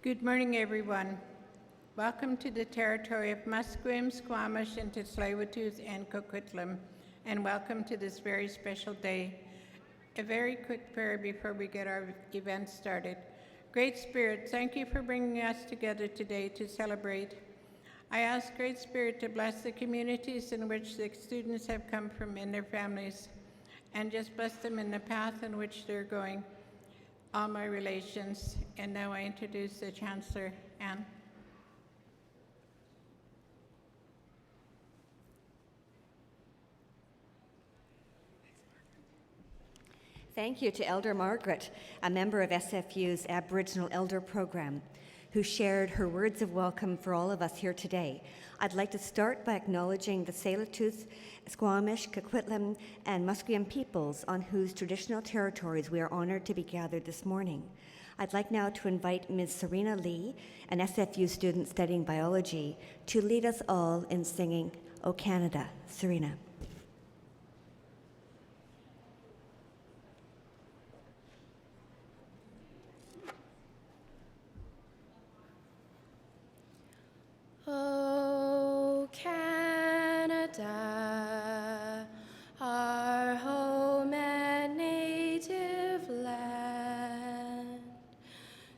Good morning, everyone. Welcome to the territory of Musqueam, Squamish, and Tsleil-Waututh and Coquitlam, and welcome to this very special day. A very quick prayer before we get our event started. Great Spirit, thank you for bringing us together today to celebrate. I ask Great Spirit to bless the communities in which the students have come from and their families, and just bless them in the path in which they're going. All my relations. And now I introduce the Chancellor, Anne. Thank you to Elder Margaret, a member of SFU's Aboriginal Elder Program, who shared her words of welcome for all of us here today. I'd like to start by acknowledging the Tsleil-Waututh, Squamish, Coquitlam, and Musqueam peoples on whose traditional territories we are honored to be gathered this morning. I'd like now to invite Ms. Serena Lee, an SFU student studying biology, to lead us all in singing "O Canada." Serena. O Canada, our home and native land,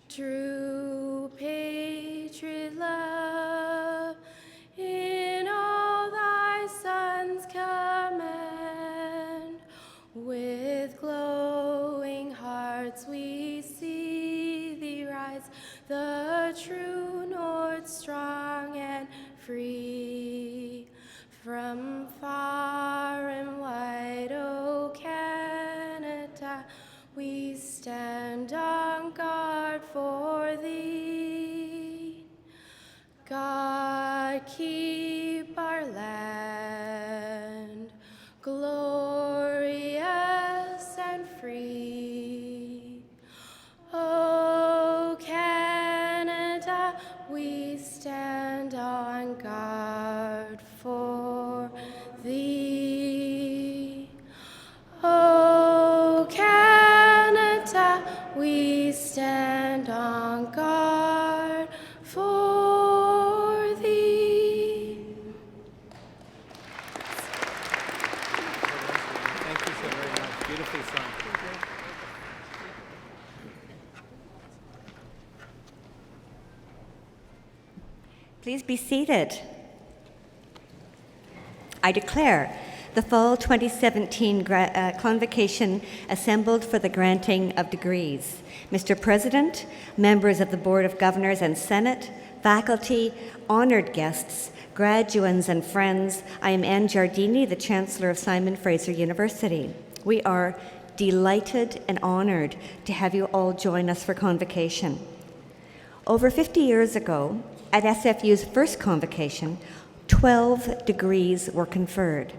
true patriot love in all thy sons command. With glowing hearts we see thee rise, the true north strong and free. From far and wide, O Canada, we stand on guard for thee. God, keep our land glorious and free. O Canada, we stand on guard for thee. O Canada, we stand on guard for thee. Thank you so very much. Beautiful song. Please be seated. I declare the fall 2017 Convocation assembled for the granting of degrees. Mr. President, members of the Board of Governors and Senate, faculty, honored guests, graduands and friends, I am Anne Giardini, the Chancellor of Simon Fraser University. We are delighted and honored to have you all join us for Convocation. Over 50 years ago, at SFU's first Convocation, 12 degrees were conferred.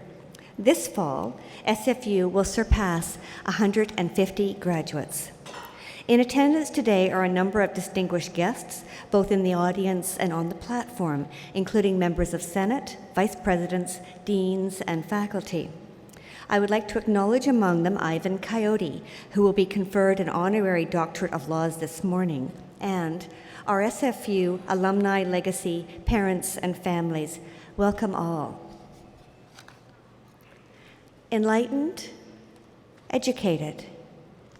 This fall, SFU will surpass 150 graduates. In attendance today are a number of distinguished guests, both in the audience and on the platform, including members of Senate, vice presidents, deans, and faculty. I would like to acknowledge among them Ivan Coyote, who will be conferred an honorary doctorate of laws this morning, and our SFU alumni legacy, parents, and families. Welcome all. Enlightened, educated,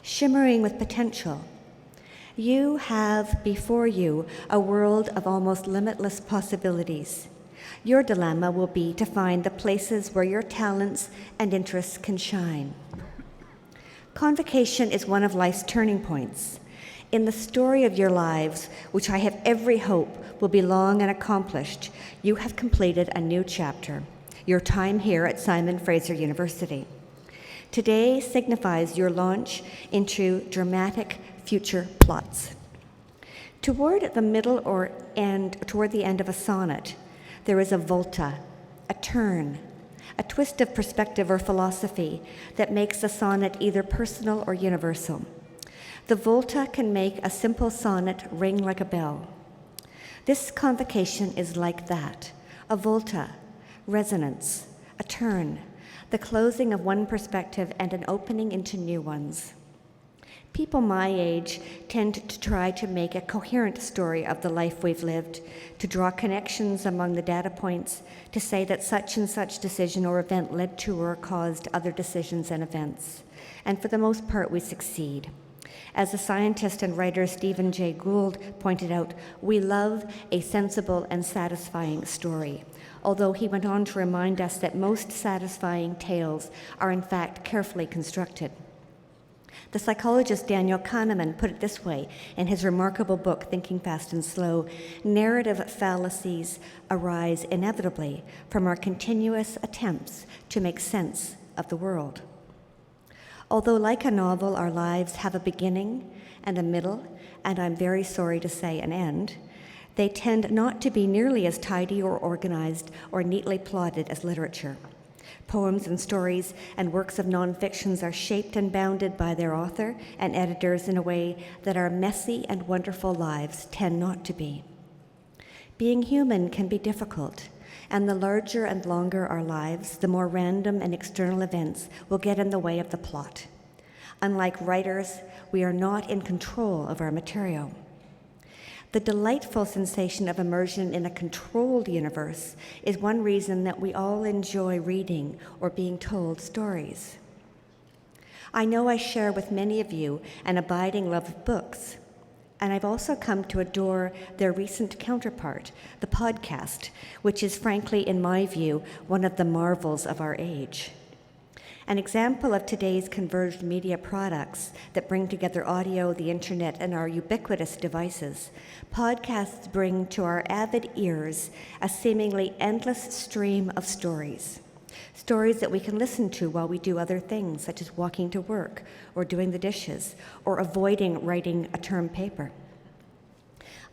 shimmering with potential, you have before you a world of almost limitless possibilities. Your dilemma will be to find the places where your talents and interests can shine. Convocation is one of life's turning points. In the story of your lives, which I have every hope will be long and accomplished, you have completed a new chapter, your time here at Simon Fraser University. Today signifies your launch into dramatic future plots. Toward the end of a sonnet, there is a volta, a turn, a twist of perspective or philosophy that makes the sonnet either personal or universal. The volta can make a simple sonnet ring like a bell. This Convocation is like that, a volta, resonance, a turn, the closing of one perspective and an opening into new ones. People my age tend to try to make a coherent story of the life we've lived, to draw connections among the data points, to say that such and such decision or event led to or caused other decisions and events. And for the most part, we succeed. As the scientist and writer Stephen Jay Gould pointed out, we love a sensible and satisfying story, although he went on to remind us that most satisfying tales are in fact carefully constructed. The psychologist Daniel Kahneman put it this way in his remarkable book, Thinking Fast and Slow: narrative fallacies arise inevitably from our continuous attempts to make sense of the world. Although, like a novel, our lives have a beginning and a middle, and I'm very sorry to say an end, they tend not to be nearly as tidy or organized or neatly plotted as literature. Poems and stories and works of nonfictions are shaped and bounded by their author and editors in a way that our messy and wonderful lives tend not to be. Being human can be difficult, and the larger and longer our lives, the more random and external events will get in the way of the plot. Unlike writers, we are not in control of our material. The delightful sensation of immersion in a controlled universe is one reason that we all enjoy reading or being told stories. I know I share with many of you an abiding love of books, and I've also come to adore their recent counterpart, the podcast, which is frankly, in my view, one of the marvels of our age. An example of today's converged media products that bring together audio, the internet, and our ubiquitous devices, podcasts bring to our avid ears a seemingly endless stream of stories. Stories that we can listen to while we do other things, such as walking to work, or doing the dishes, or avoiding writing a term paper.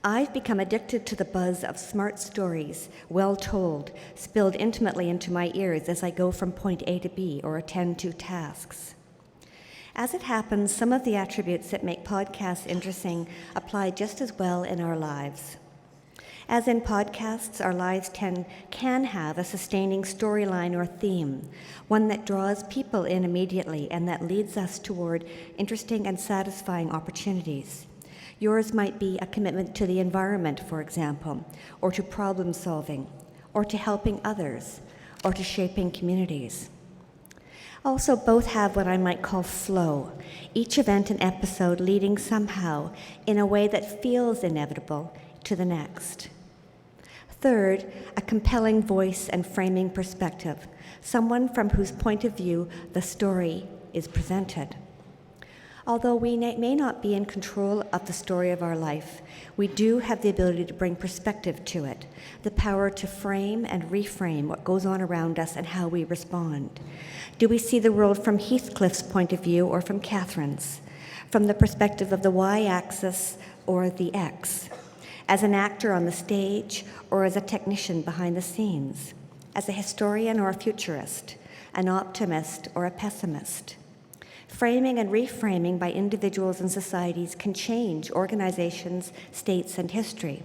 I've become addicted to the buzz of smart stories, well told, spilled intimately into my ears as I go from point A to B or attend to tasks. As it happens, some of the attributes that make podcasts interesting apply just as well in our lives. As in podcasts, our lives can have a sustaining storyline or theme, one that draws people in immediately and that leads us toward interesting and satisfying opportunities. Yours might be a commitment to the environment, for example, or to problem solving, or to helping others, or to shaping communities. Also, both have what I might call flow, each event and episode leading somehow in a way that feels inevitable to the next. Third, a compelling voice and framing perspective, someone from whose point of view the story is presented. Although we may not be in control of the story of our life, we do have the ability to bring perspective to it, the power to frame and reframe what goes on around us and how we respond. Do we see the world from Heathcliff's point of view or from Catherine's? From the perspective of the y-axis or the x? As an actor on the stage or as a technician behind the scenes? As a historian or a futurist? An optimist or a pessimist? Framing and reframing by individuals and societies can change organizations, states, and history.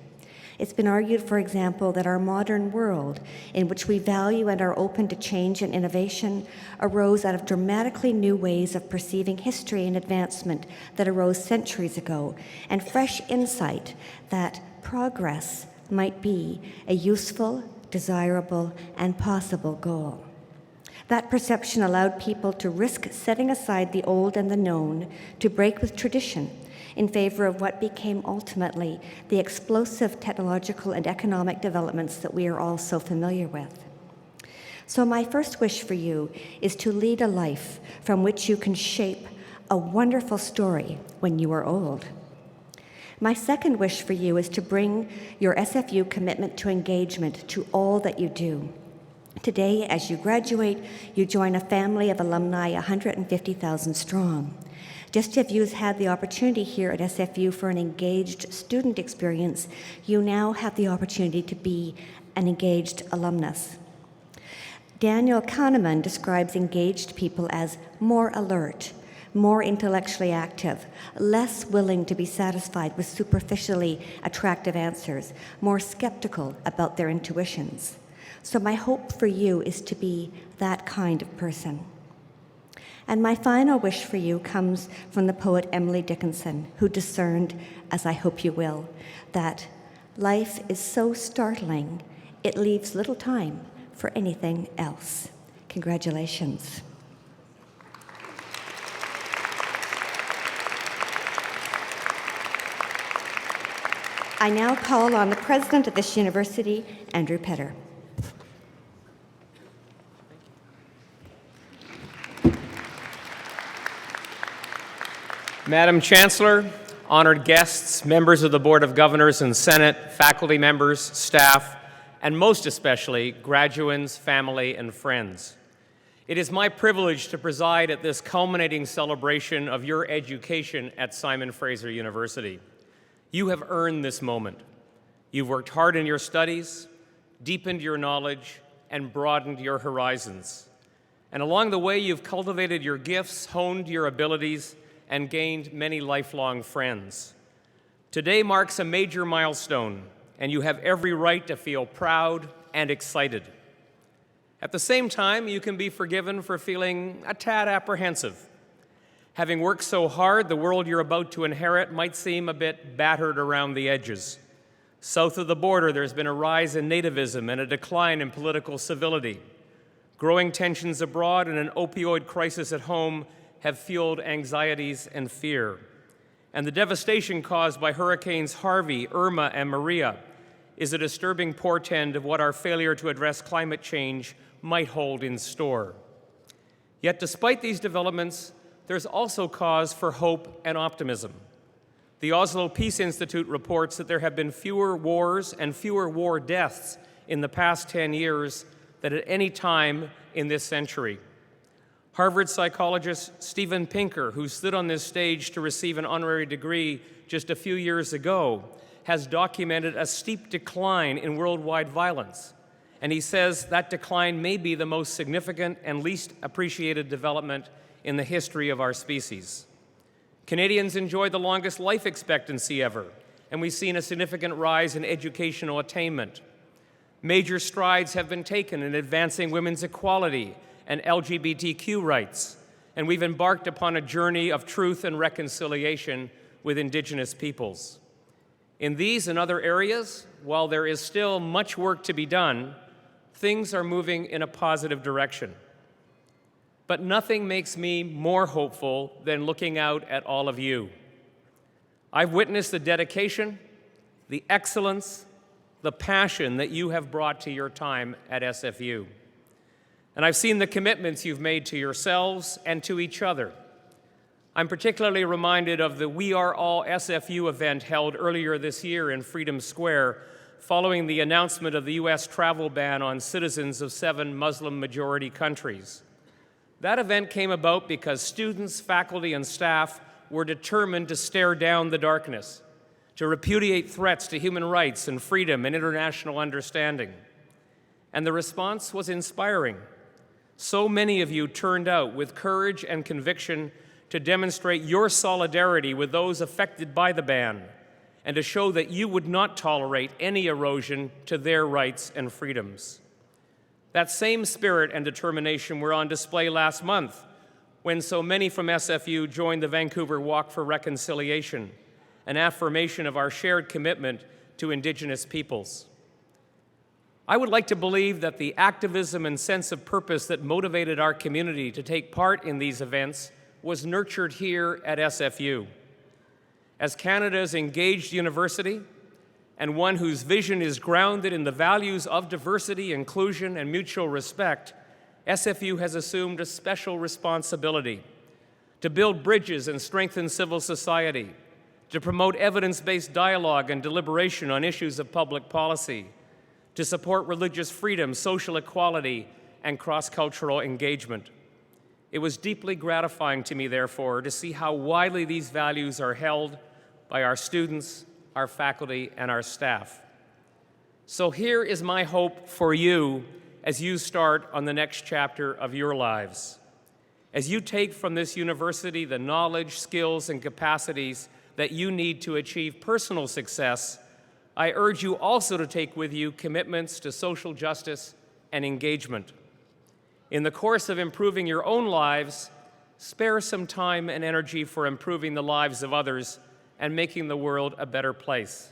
It's been argued, for example, that our modern world, in which we value and are open to change and innovation, arose out of dramatically new ways of perceiving history and advancement that arose centuries ago, and fresh insight that progress might be a useful, desirable, and possible goal. That perception allowed people to risk setting aside the old and the known, to break with tradition in favor of what became ultimately the explosive technological and economic developments that we are all so familiar with. So my first wish for you is to lead a life from which you can shape a wonderful story when you are old. My second wish for you is to bring your SFU commitment to engagement to all that you do. Today, as you graduate, you join a family of alumni 150,000 strong. Just as you've had the opportunity here at SFU for an engaged student experience, you now have the opportunity to be an engaged alumnus. Daniel Kahneman describes engaged people as more alert, more intellectually active, less willing to be satisfied with superficially attractive answers, more skeptical about their intuitions. So my hope for you is to be that kind of person. And my final wish for you comes from the poet Emily Dickinson, who discerned, as I hope you will, that life is so startling, it leaves little time for anything else. Congratulations. I now call on the president of this university, Andrew Petter. Madam Chancellor, honored guests, members of the Board of Governors and Senate, faculty members, staff, and most especially, graduands, family, and friends. It is my privilege to preside at this culminating celebration of your education at Simon Fraser University. You have earned this moment. You've worked hard in your studies, deepened your knowledge, and broadened your horizons. And along the way, you've cultivated your gifts, honed your abilities, and gained many lifelong friends. Today marks a major milestone, and you have every right to feel proud and excited. At the same time, you can be forgiven for feeling a tad apprehensive. Having worked so hard, the world you're about to inherit might seem a bit battered around the edges. South of the border, there's been a rise in nativism and a decline in political civility. Growing tensions abroad and an opioid crisis at home have fueled anxieties and fear. And the devastation caused by Hurricanes Harvey, Irma, and Maria is a disturbing portend of what our failure to address climate change might hold in store. Yet despite these developments, there's also cause for hope and optimism. The Oslo Peace Institute reports that there have been fewer wars and fewer war deaths in the past 10 years than at any time in this century. Harvard psychologist Steven Pinker, who stood on this stage to receive an honorary degree just a few years ago, has documented a steep decline in worldwide violence. And he says that decline may be the most significant and least appreciated development in the history of our species. Canadians enjoy the longest life expectancy ever, and we've seen a significant rise in educational attainment. Major strides have been taken in advancing women's equality and LGBTQ rights, and we've embarked upon a journey of truth and reconciliation with Indigenous peoples. In these and other areas, while there is still much work to be done, things are moving in a positive direction. But nothing makes me more hopeful than looking out at all of you. I've witnessed the dedication, the excellence, the passion that you have brought to your time at SFU. And I've seen the commitments you've made to yourselves and to each other. I'm particularly reminded of the We Are All SFU event held earlier this year in Freedom Square, following the announcement of the U.S. travel ban on citizens of 7 Muslim-majority countries. That event came about because students, faculty, and staff were determined to stare down the darkness, to repudiate threats to human rights and freedom and international understanding. And the response was inspiring. So many of you turned out with courage and conviction to demonstrate your solidarity with those affected by the ban and to show that you would not tolerate any erosion to their rights and freedoms. That same spirit and determination were on display last month when so many from SFU joined the Vancouver Walk for Reconciliation, an affirmation of our shared commitment to Indigenous peoples. I would like to believe that the activism and sense of purpose that motivated our community to take part in these events was nurtured here at SFU. As Canada's engaged university, and one whose vision is grounded in the values of diversity, inclusion, and mutual respect, SFU has assumed a special responsibility to build bridges and strengthen civil society, to promote evidence-based dialogue and deliberation on issues of public policy, to support religious freedom, social equality, and cross-cultural engagement. It was deeply gratifying to me, therefore, to see how widely these values are held by our students, our faculty, and our staff. So here is my hope for you as you start on the next chapter of your lives. As you take from this university the knowledge, skills, and capacities that you need to achieve personal success, I urge you also to take with you commitments to social justice and engagement. In the course of improving your own lives, spare some time and energy for improving the lives of others and making the world a better place.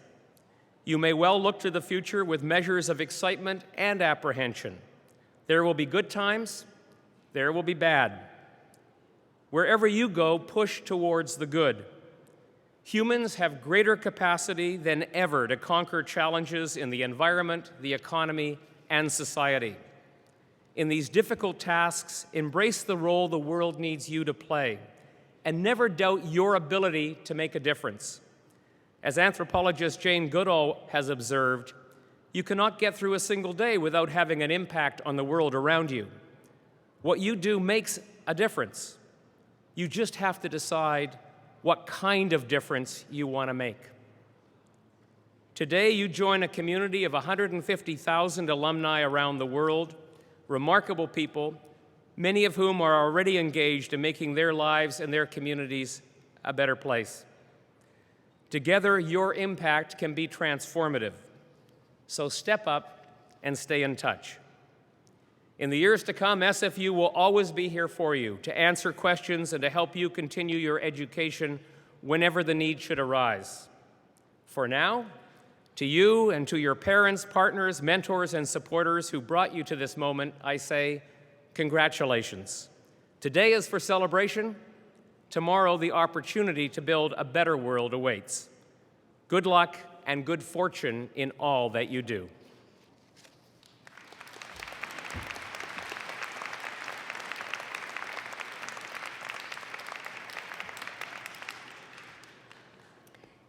You may well look to the future with measures of excitement and apprehension. There will be good times, there will be bad. Wherever you go, push towards the good. Humans have greater capacity than ever to conquer challenges in the environment, the economy, and society. In these difficult tasks, embrace the role the world needs you to play, and never doubt your ability to make a difference. As anthropologist Jane Goodall has observed, you cannot get through a single day without having an impact on the world around you. What you do makes a difference. You just have to decide what kind of difference you want to make. Today, you join a community of 150,000 alumni around the world, remarkable people, many of whom are already engaged in making their lives and their communities a better place. Together, your impact can be transformative. So step up and stay in touch. In the years to come, SFU will always be here for you to answer questions and to help you continue your education whenever the need should arise. For now, to you and to your parents, partners, mentors, and supporters who brought you to this moment, I say, congratulations. Today is for celebration. Tomorrow, the opportunity to build a better world awaits. Good luck and good fortune in all that you do.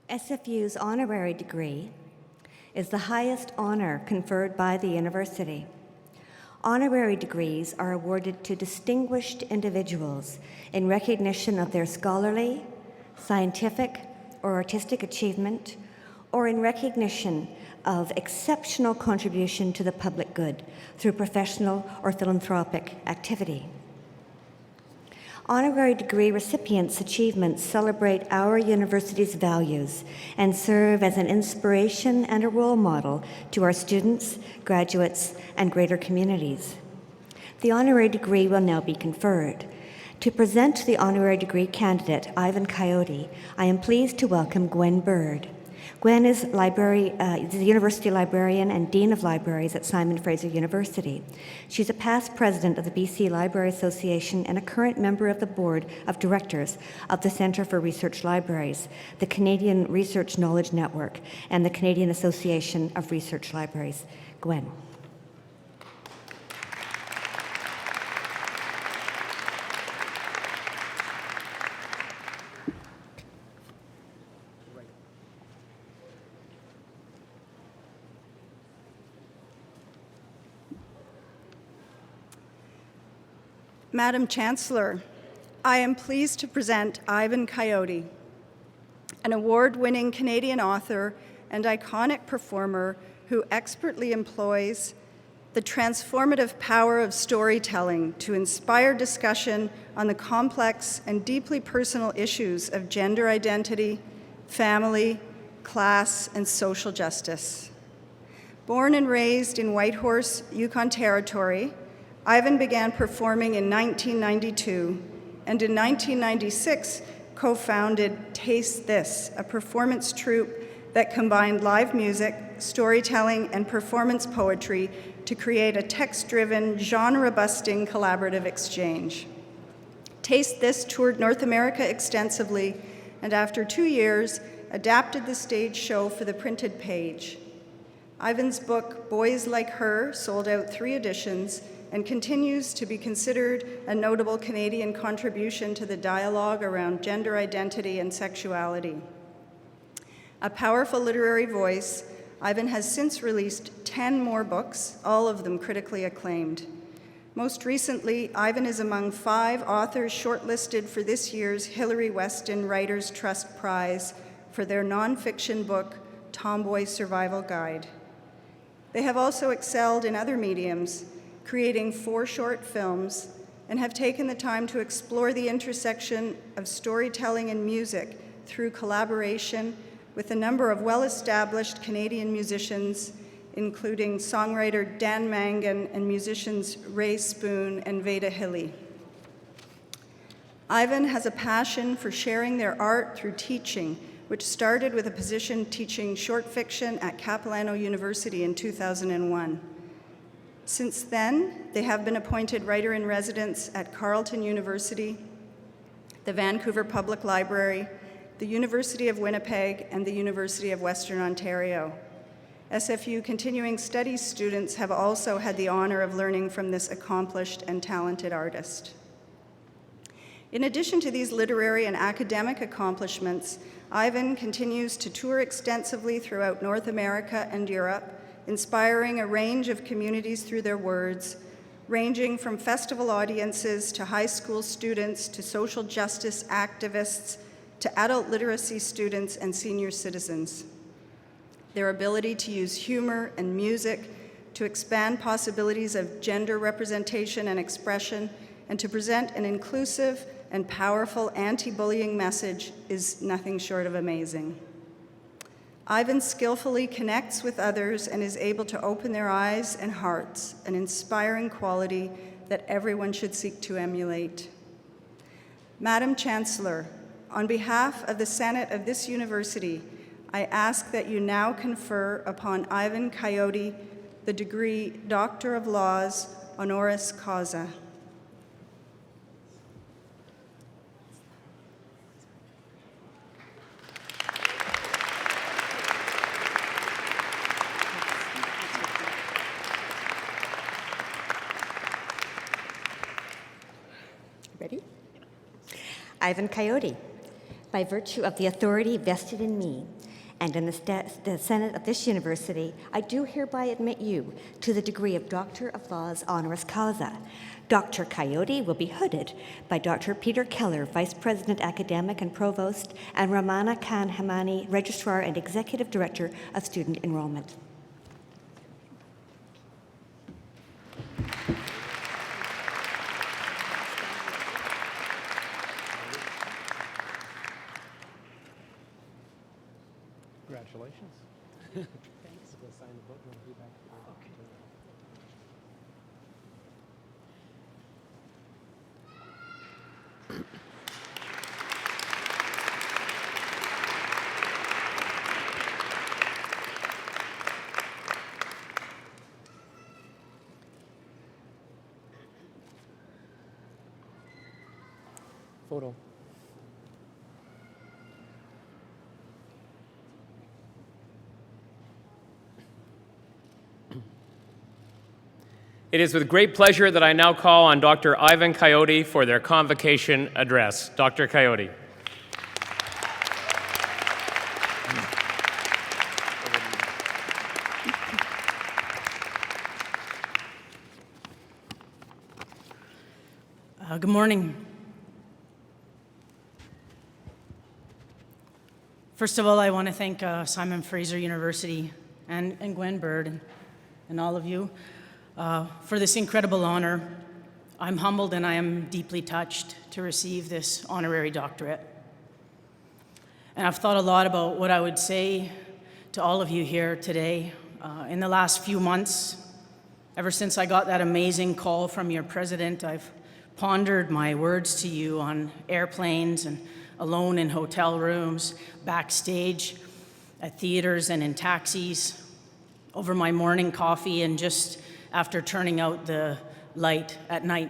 SFU's honorary degree is the highest honor conferred by the university. Honorary degrees are awarded to distinguished individuals in recognition of their scholarly, scientific, or artistic achievement, or in recognition of exceptional contribution to the public good through professional or philanthropic activity. Honorary degree recipients' achievements celebrate our university's values and serve as an inspiration and a role model to our students, graduates, and greater communities. The honorary degree will now be conferred. To present the honorary degree candidate, Ivan Coyote, I am pleased to welcome Gwen Bird. Gwen is the university librarian and dean of libraries at Simon Fraser University. She's a past president of the BC Library Association and a current member of the board of directors of the Centre for Research Libraries, the Canadian Research Knowledge Network, and the Canadian Association of Research Libraries. Gwen. Madam Chancellor, I am pleased to present Ivan Coyote, an award-winning Canadian author and iconic performer who expertly employs the transformative power of storytelling to inspire discussion on the complex and deeply personal issues of gender identity, family, class, and social justice. Born and raised in Whitehorse, Yukon Territory, Ivan began performing in 1992, and in 1996 co-founded Taste This, a performance troupe that combined live music, storytelling, and performance poetry to create a text-driven, genre-busting collaborative exchange. Taste This toured North America extensively, and after 2 years, adapted the stage show for the printed page. Ivan's book, Boys Like Her, sold out 3 editions, and continues to be considered a notable Canadian contribution to the dialogue around gender identity and sexuality. A powerful literary voice, Ivan has since released 10 more books, all of them critically acclaimed. Most recently, Ivan is among 5 authors shortlisted for this year's Hilary Weston Writers' Trust Prize for their nonfiction book, Tomboy Survival Guide. They have also excelled in other mediums, creating 4 short films, and have taken the time to explore the intersection of storytelling and music through collaboration with a number of well-established Canadian musicians, including songwriter Dan Mangan and musicians Ray Spoon and Veda Hilly. Ivan has a passion for sharing their art through teaching, which started with a position teaching short fiction at Capilano University in 2001. Since then, they have been appointed writer-in-residence at Carleton University, the Vancouver Public Library, the University of Winnipeg, and the University of Western Ontario. SFU continuing studies students have also had the honor of learning from this accomplished and talented artist. In addition to these literary and academic accomplishments, Ivan continues to tour extensively throughout North America and Europe, inspiring a range of communities through their words, ranging from festival audiences to high school students to social justice activists to adult literacy students and senior citizens. Their ability to use humor and music to expand possibilities of gender representation and expression and to present an inclusive and powerful anti-bullying message is nothing short of amazing. Ivan skillfully connects with others and is able to open their eyes and hearts, an inspiring quality that everyone should seek to emulate. Madam Chancellor, on behalf of the Senate of this university, I ask that you now confer upon Ivan Coyote the degree Doctor of Laws, honoris causa. Ready? Ivan Coyote, by virtue of the authority vested in me and in the Senate of this university, I do hereby admit you to the degree of Doctor of Laws honoris causa. Dr. Coyote will be hooded by Dr. Peter Keller, Vice President Academic and Provost, and Ramana Khan-Hamani, Registrar and Executive Director of Student Enrollment. Congratulations. Thanks. Go sign the book. You want to be back? Okay. Photo. It is with great pleasure that I now call on Dr. Ivan Coyote for their convocation address. Dr. Coyote. Good morning. First of all, I want to thank Simon Fraser University and Gwen Bird and all of you for this incredible honor. I'm humbled and I am deeply touched to receive this honorary doctorate. And I've thought a lot about what I would say to all of you here today. In the last few months, ever since I got that amazing call from your president, I've pondered my words to you on airplanes and alone in hotel rooms, backstage, at theaters and in taxis, over my morning coffee and just after turning out the light at night.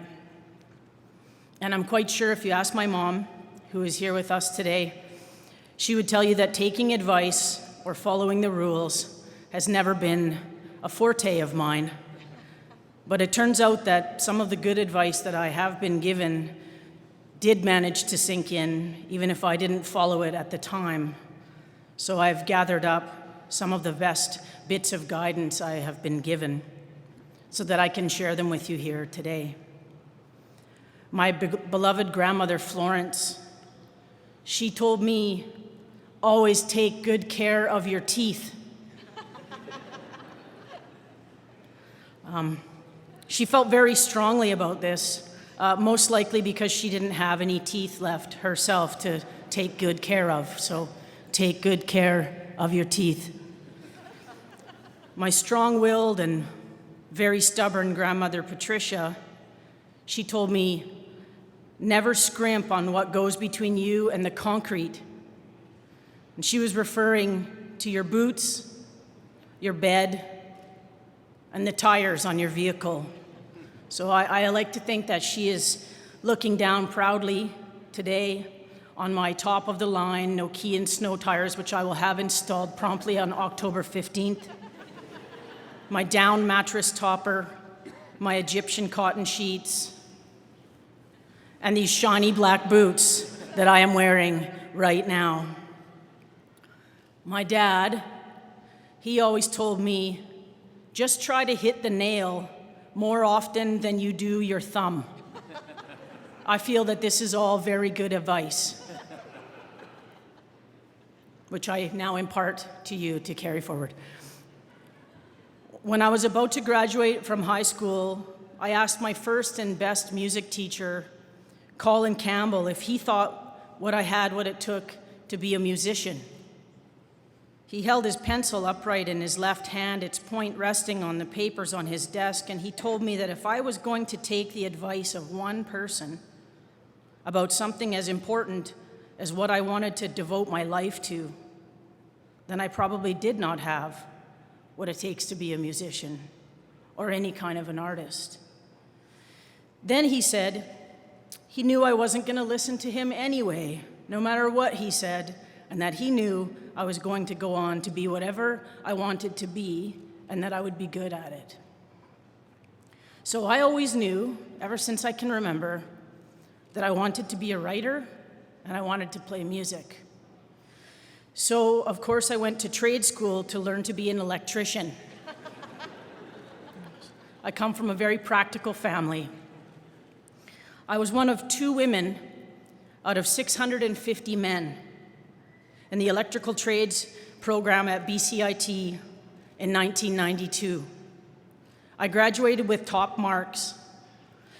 And I'm quite sure if you ask my mom, who is here with us today, she would tell you that taking advice or following the rules has never been a forte of mine. But it turns out that some of the good advice that I have been given did manage to sink in, even if I didn't follow it at the time. So I've gathered up some of the best bits of guidance I have been given so that I can share them with you here today. My beloved grandmother, Florence, she told me, always take good care of your teeth. She felt very strongly about this, most likely because she didn't have any teeth left herself to take good care of. So take good care of your teeth. My strong-willed and very stubborn grandmother, Patricia, she told me, Never scrimp on what goes between you and the concrete. And she was referring to your boots, your bed, and the tires on your vehicle. So I like to think that she is looking down proudly today on my top-of-the-line Nokian snow tires, which I will have installed promptly on October 15th, my down mattress topper, my Egyptian cotton sheets, and these shiny black boots that I am wearing right now. My dad, he always told me, just try to hit the nail more often than you do your thumb. I feel that this is all very good advice, which I now impart to you to carry forward. When I was about to graduate from high school, I asked my first and best music teacher, Colin Campbell, if he thought what I had what it took to be a musician. He held his pencil upright in his left hand, its point resting on the papers on his desk, and he told me that if I was going to take the advice of one person about something as important as what I wanted to devote my life to, then I probably did not have what it takes to be a musician or any kind of an artist. Then he said he knew I wasn't going to listen to him anyway, no matter what he said, and that he knew I was going to go on to be whatever I wanted to be, and that I would be good at it. So I always knew, ever since I can remember, that I wanted to be a writer and I wanted to play music. So, of course, I went to trade school to learn to be an electrician. I come from a very practical family. I was one of 2 women out of 650 men in the electrical trades program at BCIT in 1992. I graduated with top marks,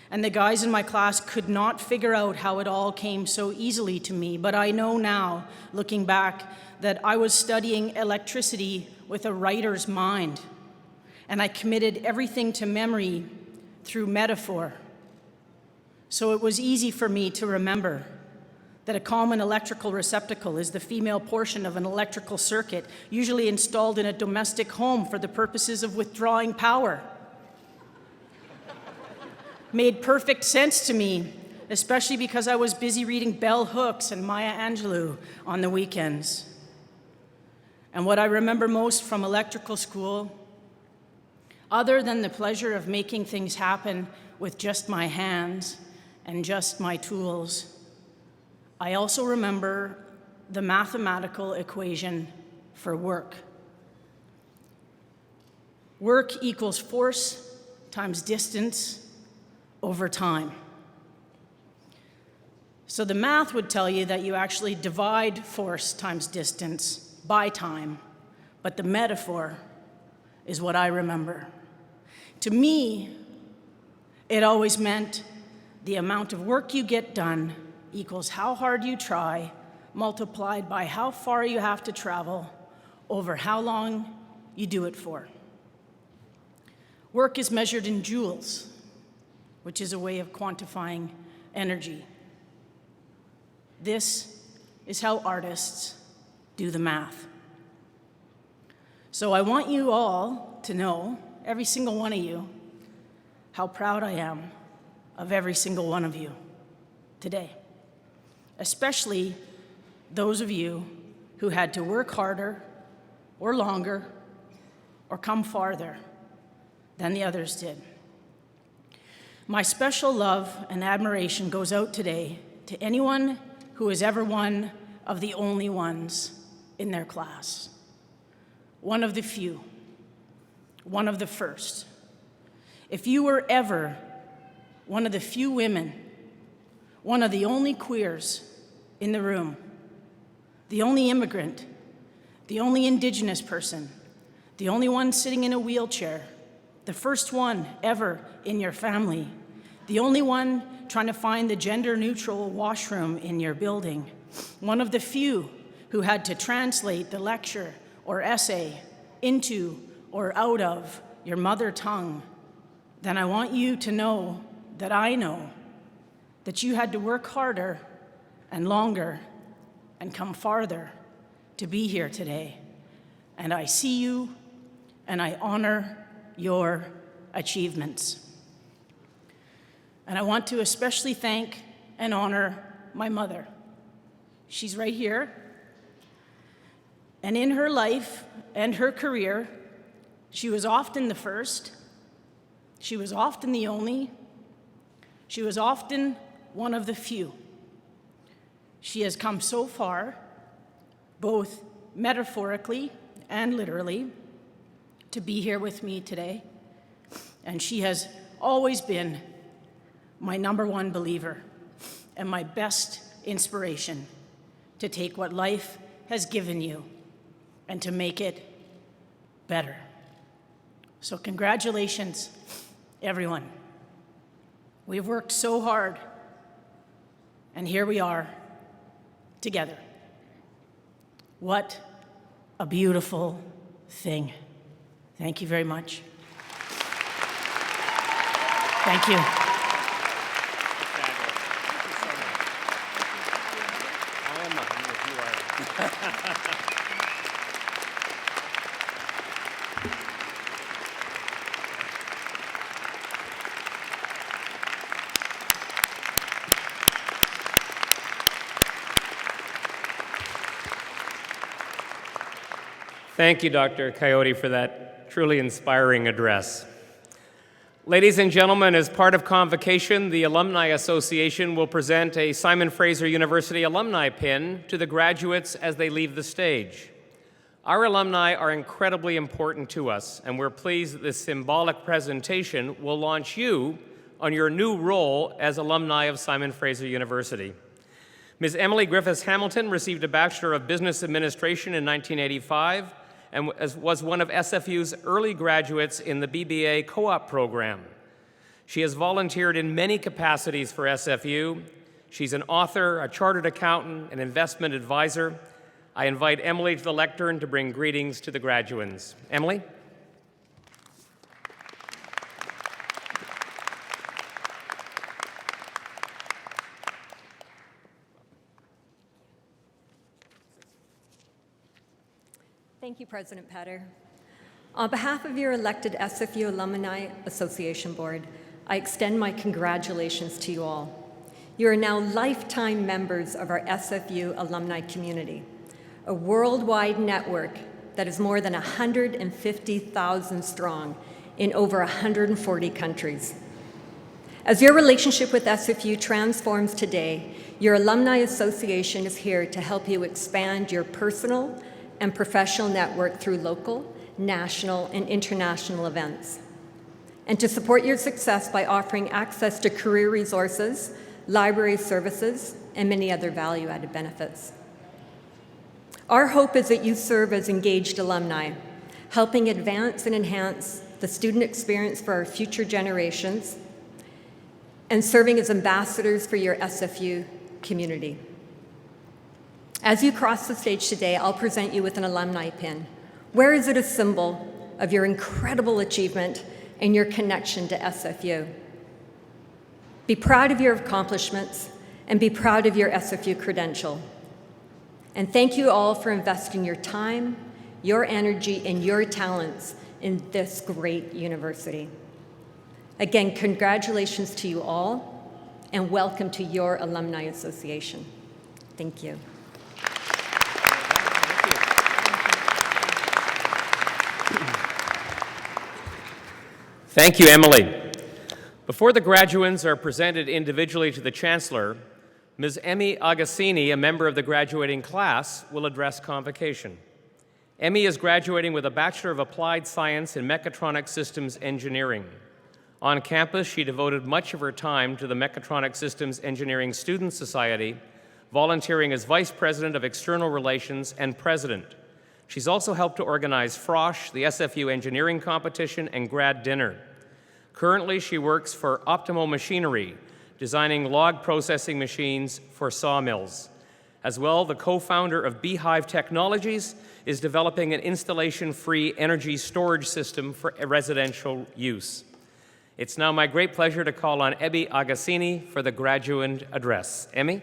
and the guys in my class could not figure out how it all came so easily to me, but I know now, looking back, that I was studying electricity with a writer's mind, and I committed everything to memory through metaphor. So it was easy for me to remember that a common electrical receptacle is the female portion of an electrical circuit, usually installed in a domestic home for the purposes of withdrawing power. Made perfect sense to me, especially because I was busy reading bell hooks and Maya Angelou on the weekends. And what I remember most from electrical school, other than the pleasure of making things happen with just my hands and just my tools, I also remember the mathematical equation for work. Work equals force times distance over time. So the math would tell you that you actually divide force times distance by time, but the metaphor is what I remember. To me, it always meant the amount of work you get done equals how hard you try, multiplied by how far you have to travel over how long you do it for. Work is measured in joules, which is a way of quantifying energy. This is how artists do the math. So I want you all to know, every single one of you, how proud I am of every single one of you today. Especially those of you who had to work harder or longer or come farther than the others did. My special love and admiration goes out today to anyone who is ever one of the only ones in their class. One of the few, one of the first. If you were ever one of the few women, one of the only queers in the room, the only immigrant, the only Indigenous person, the only one sitting in a wheelchair, the first one ever in your family, the only one trying to find the gender-neutral washroom in your building, one of the few who had to translate the lecture or essay into or out of your mother tongue, then I want you to know that I know that you had to work harder and longer and come farther to be here today. And I see you, and I honor your achievements. And I want to especially thank and honor my mother. She's right here. And in her life and her career, she was often the first, she was often the only, she was often one of the few. She has come so far, both metaphorically and literally, to be here with me today. And she has always been my number one believer and my best inspiration to take what life has given you and to make it better. So congratulations, everyone. We've worked so hard, and here we are together. What a beautiful thing. Thank you very much. Thank you. Thank you, Dr. Coyote, for that truly inspiring address. Ladies and gentlemen, as part of Convocation, the Alumni Association will present a Simon Fraser University alumni pin to the graduates as they leave the stage. Our alumni are incredibly important to us, and we're pleased that this symbolic presentation will launch you on your new role as alumni of Simon Fraser University. Ms. Emily Griffiths Hamilton received a Bachelor of Business Administration in 1985 and was one of SFU's early graduates in the BBA co-op program. She has volunteered in many capacities for SFU. She's an author, a chartered accountant, an investment advisor. I invite Emily to the lectern to bring greetings to the graduands. Emily? Thank you, President Petter. On behalf of your elected SFU Alumni Association Board, I extend my congratulations to you all. You are now lifetime members of our SFU alumni community, a worldwide network that is more than 150,000 strong in over 140 countries. As your relationship with SFU transforms today, your Alumni Association is here to help you expand your personal and professional network through local, national, and international events, and to support your success by offering access to career resources, library services, and many other value-added benefits. Our hope is that you serve as engaged alumni, helping advance and enhance the student experience for our future generations, and serving as ambassadors for your SFU community. As you cross the stage today, I'll present you with an alumni pin. Where is it a symbol of your incredible achievement and your connection to SFU? Be proud of your accomplishments and be proud of your SFU credential. And thank you all for investing your time, your energy, and your talents in this great university. Again, congratulations to you all, and welcome to your Alumni Association. Thank you. Thank you, Emily. Before the graduands are presented individually to the Chancellor, Ms. Emmy Agassini, a member of the graduating class, will address Convocation. Emmy is graduating with a Bachelor of Applied Science in Mechatronic Systems Engineering. On campus, she devoted much of her time to the Mechatronic Systems Engineering Student Society, volunteering as Vice President of External Relations and President. She's also helped to organize Frosh, the SFU engineering competition, and grad dinner. Currently, she works for Optimal Machinery, designing log processing machines for sawmills. As well, the co-founder of Beehive Technologies is developing an installation-free energy storage system for residential use. It's now my great pleasure to call on Emmy Agassini for the Graduand address. Emmy?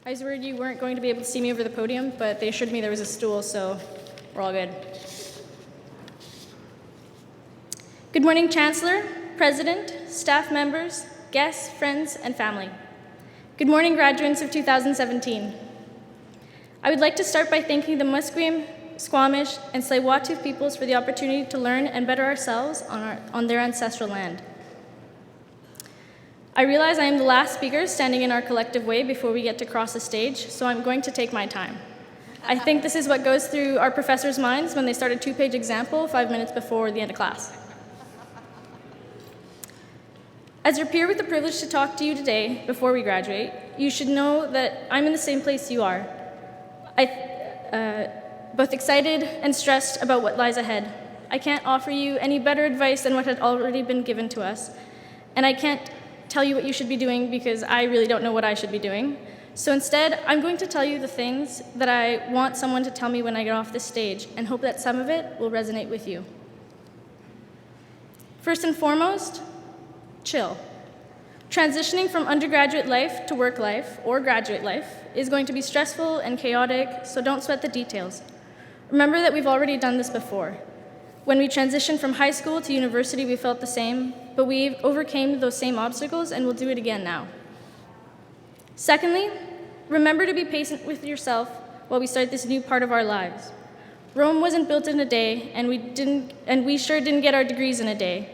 I was worried you weren't going to be able to see me over the podium, but they assured me there was a stool, so we're all good. Good morning, Chancellor, President, staff members, guests, friends, and family. Good morning, graduates of 2017. I would like to start by thanking the Musqueam, Squamish, and Tsleil-Waututh peoples for the opportunity to learn and better ourselves on their ancestral land. I realize I am the last speaker standing in our collective way before we get to cross the stage, so I'm going to take my time. I think this is what goes through our professors' minds when they start a 2-page example 5 minutes before the end of class. As your peer with the privilege to talk to you today before we graduate, you should know that I'm in the same place you are. Both excited and stressed about what lies ahead. I can't offer you any better advice than what had already been given to us, and I can't tell you what you should be doing because I really don't know what I should be doing. So instead, I'm going to tell you the things that I want someone to tell me when I get off this stage and hope that some of it will resonate with you. First and foremost, chill. Transitioning from undergraduate life to work life or graduate life is going to be stressful and chaotic, so don't sweat the details. Remember that we've already done this before. When we transitioned from high school to university, we felt the same, but we overcame those same obstacles and we'll do it again now. Secondly, remember to be patient with yourself while we start this new part of our lives. Rome wasn't built in a day, and we sure didn't get our degrees in a day.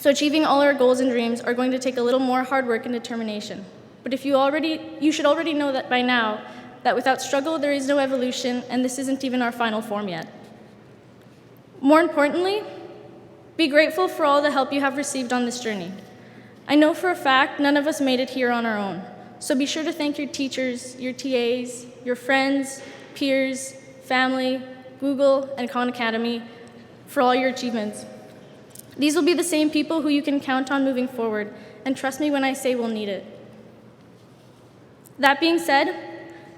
So achieving all our goals and dreams are going to take a little more hard work and determination. But you should already know that by now, that without struggle there is no evolution, and this isn't even our final form yet. More importantly, be grateful for all the help you have received on this journey. I know for a fact none of us made it here on our own, so be sure to thank your teachers, your TAs, your friends, peers, family, Google, and Khan Academy for all your achievements. These will be the same people who you can count on moving forward, and trust me when I say we'll need it. That being said,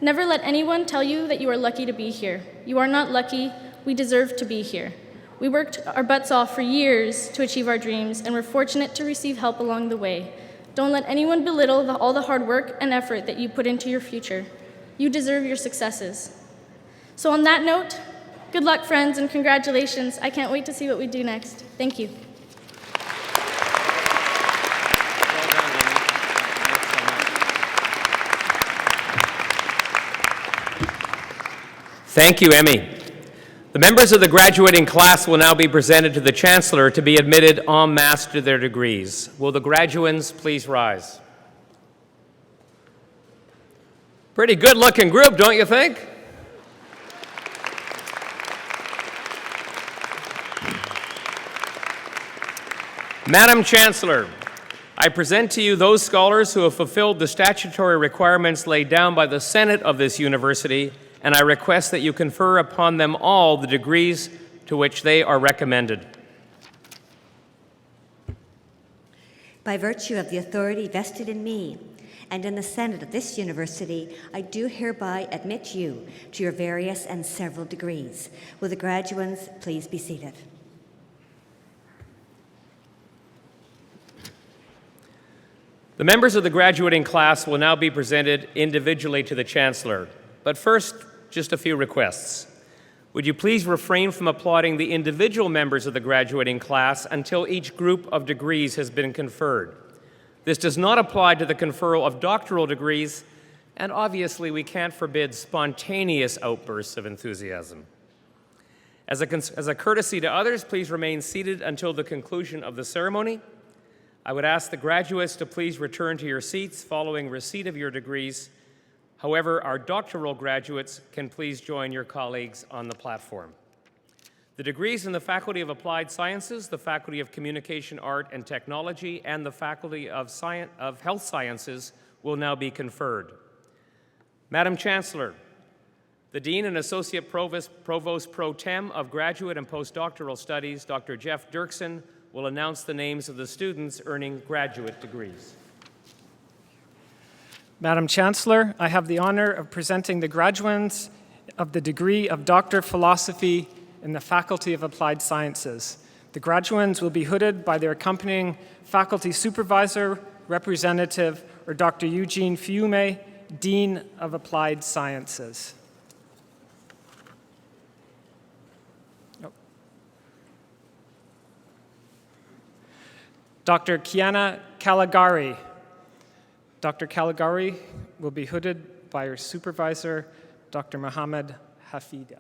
never let anyone tell you that you are lucky to be here. You are not lucky, we deserve to be here. We worked our butts off for years to achieve our dreams, and we're fortunate to receive help along the way. Don't let anyone belittle all the hard work and effort that you put into your future. You deserve your successes. So on that note, good luck, friends, and congratulations. I can't wait to see what we do next. Thank you. Thank you, Emmy. The members of the graduating class will now be presented to the Chancellor to be admitted en masse to their degrees. Will the graduands please rise? Pretty good-looking group, don't you think? Madam Chancellor, I present to you those scholars who have fulfilled the statutory requirements laid down by the Senate of this university, and I request that you confer upon them all the degrees to which they are recommended. By virtue of the authority vested in me and in the Senate of this university, I do hereby admit you to your various and several degrees. Will the graduands please be seated? The members of the graduating class will now be presented individually to the Chancellor. But first, just a few requests. Would you please refrain from applauding the individual members of the graduating class until each group of degrees has been conferred? This does not apply to the conferral of doctoral degrees, and obviously we can't forbid spontaneous outbursts of enthusiasm. As a courtesy to others, please remain seated until the conclusion of the ceremony. I would ask the graduates to please return to your seats following receipt of your degrees. However, our doctoral graduates can please join your colleagues on the platform. The degrees in the Faculty of Applied Sciences, the Faculty of Communication, Art, and Technology, and the Faculty of Health Sciences will now be conferred. Madam Chancellor, The Dean and Associate Provost Pro Tem of Graduate and Postdoctoral Studies, Dr. Jeff Dirksen, will announce the names of the students earning graduate degrees. Madam Chancellor, I have the honor of presenting the graduands of the degree of Doctor of Philosophy in the Faculty of Applied Sciences. The graduands will be hooded by their accompanying faculty supervisor, representative, or Dr. Eugene Fiume, Dean of Applied Sciences. Dr. Kiana Caligari. Dr. Caligari will be hooded by her supervisor, Dr. Mohammed Hafida.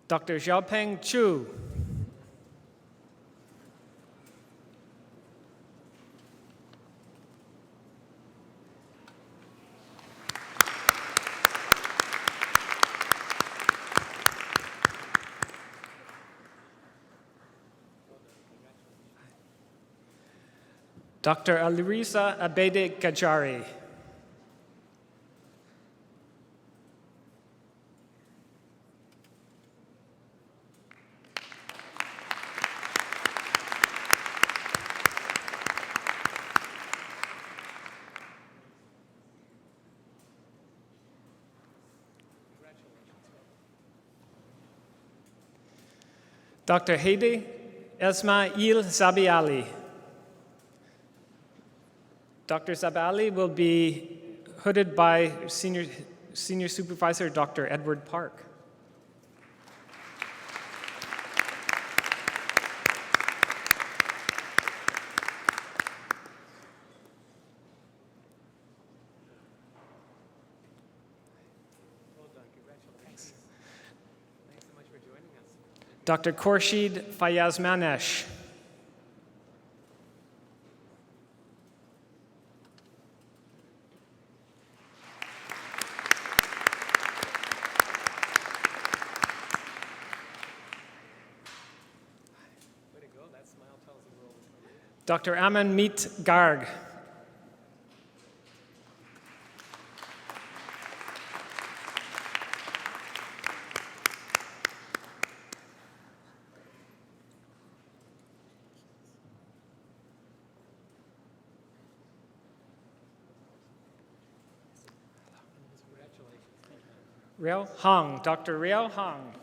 Dr. Xiaopeng Chu. Dr. Alirisa Abede Gajari. Dr. Heidi Esmail Zabiali. Dr. Zabiali will be hooded by Senior Supervisor Dr. Edward Park. Dr. Khorshid Fayaz Manesh. Dr. Aman Meet Garg. Riao Hong, Dr. Riao Hong.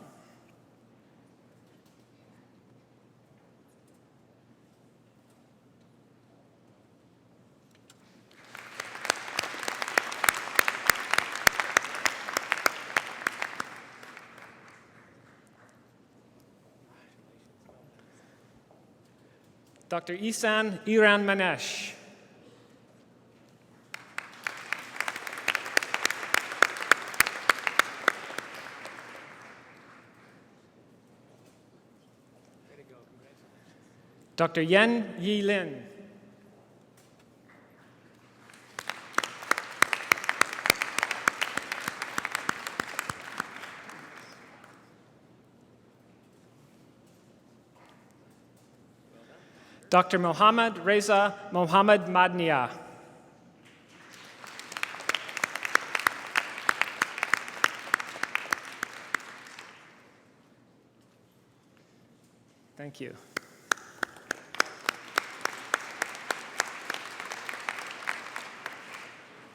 Dr. Isan Iran Manesh. Dr. Yen Yi Lin. Dr. Mohammad Reza Mohammad Madnia. Thank you.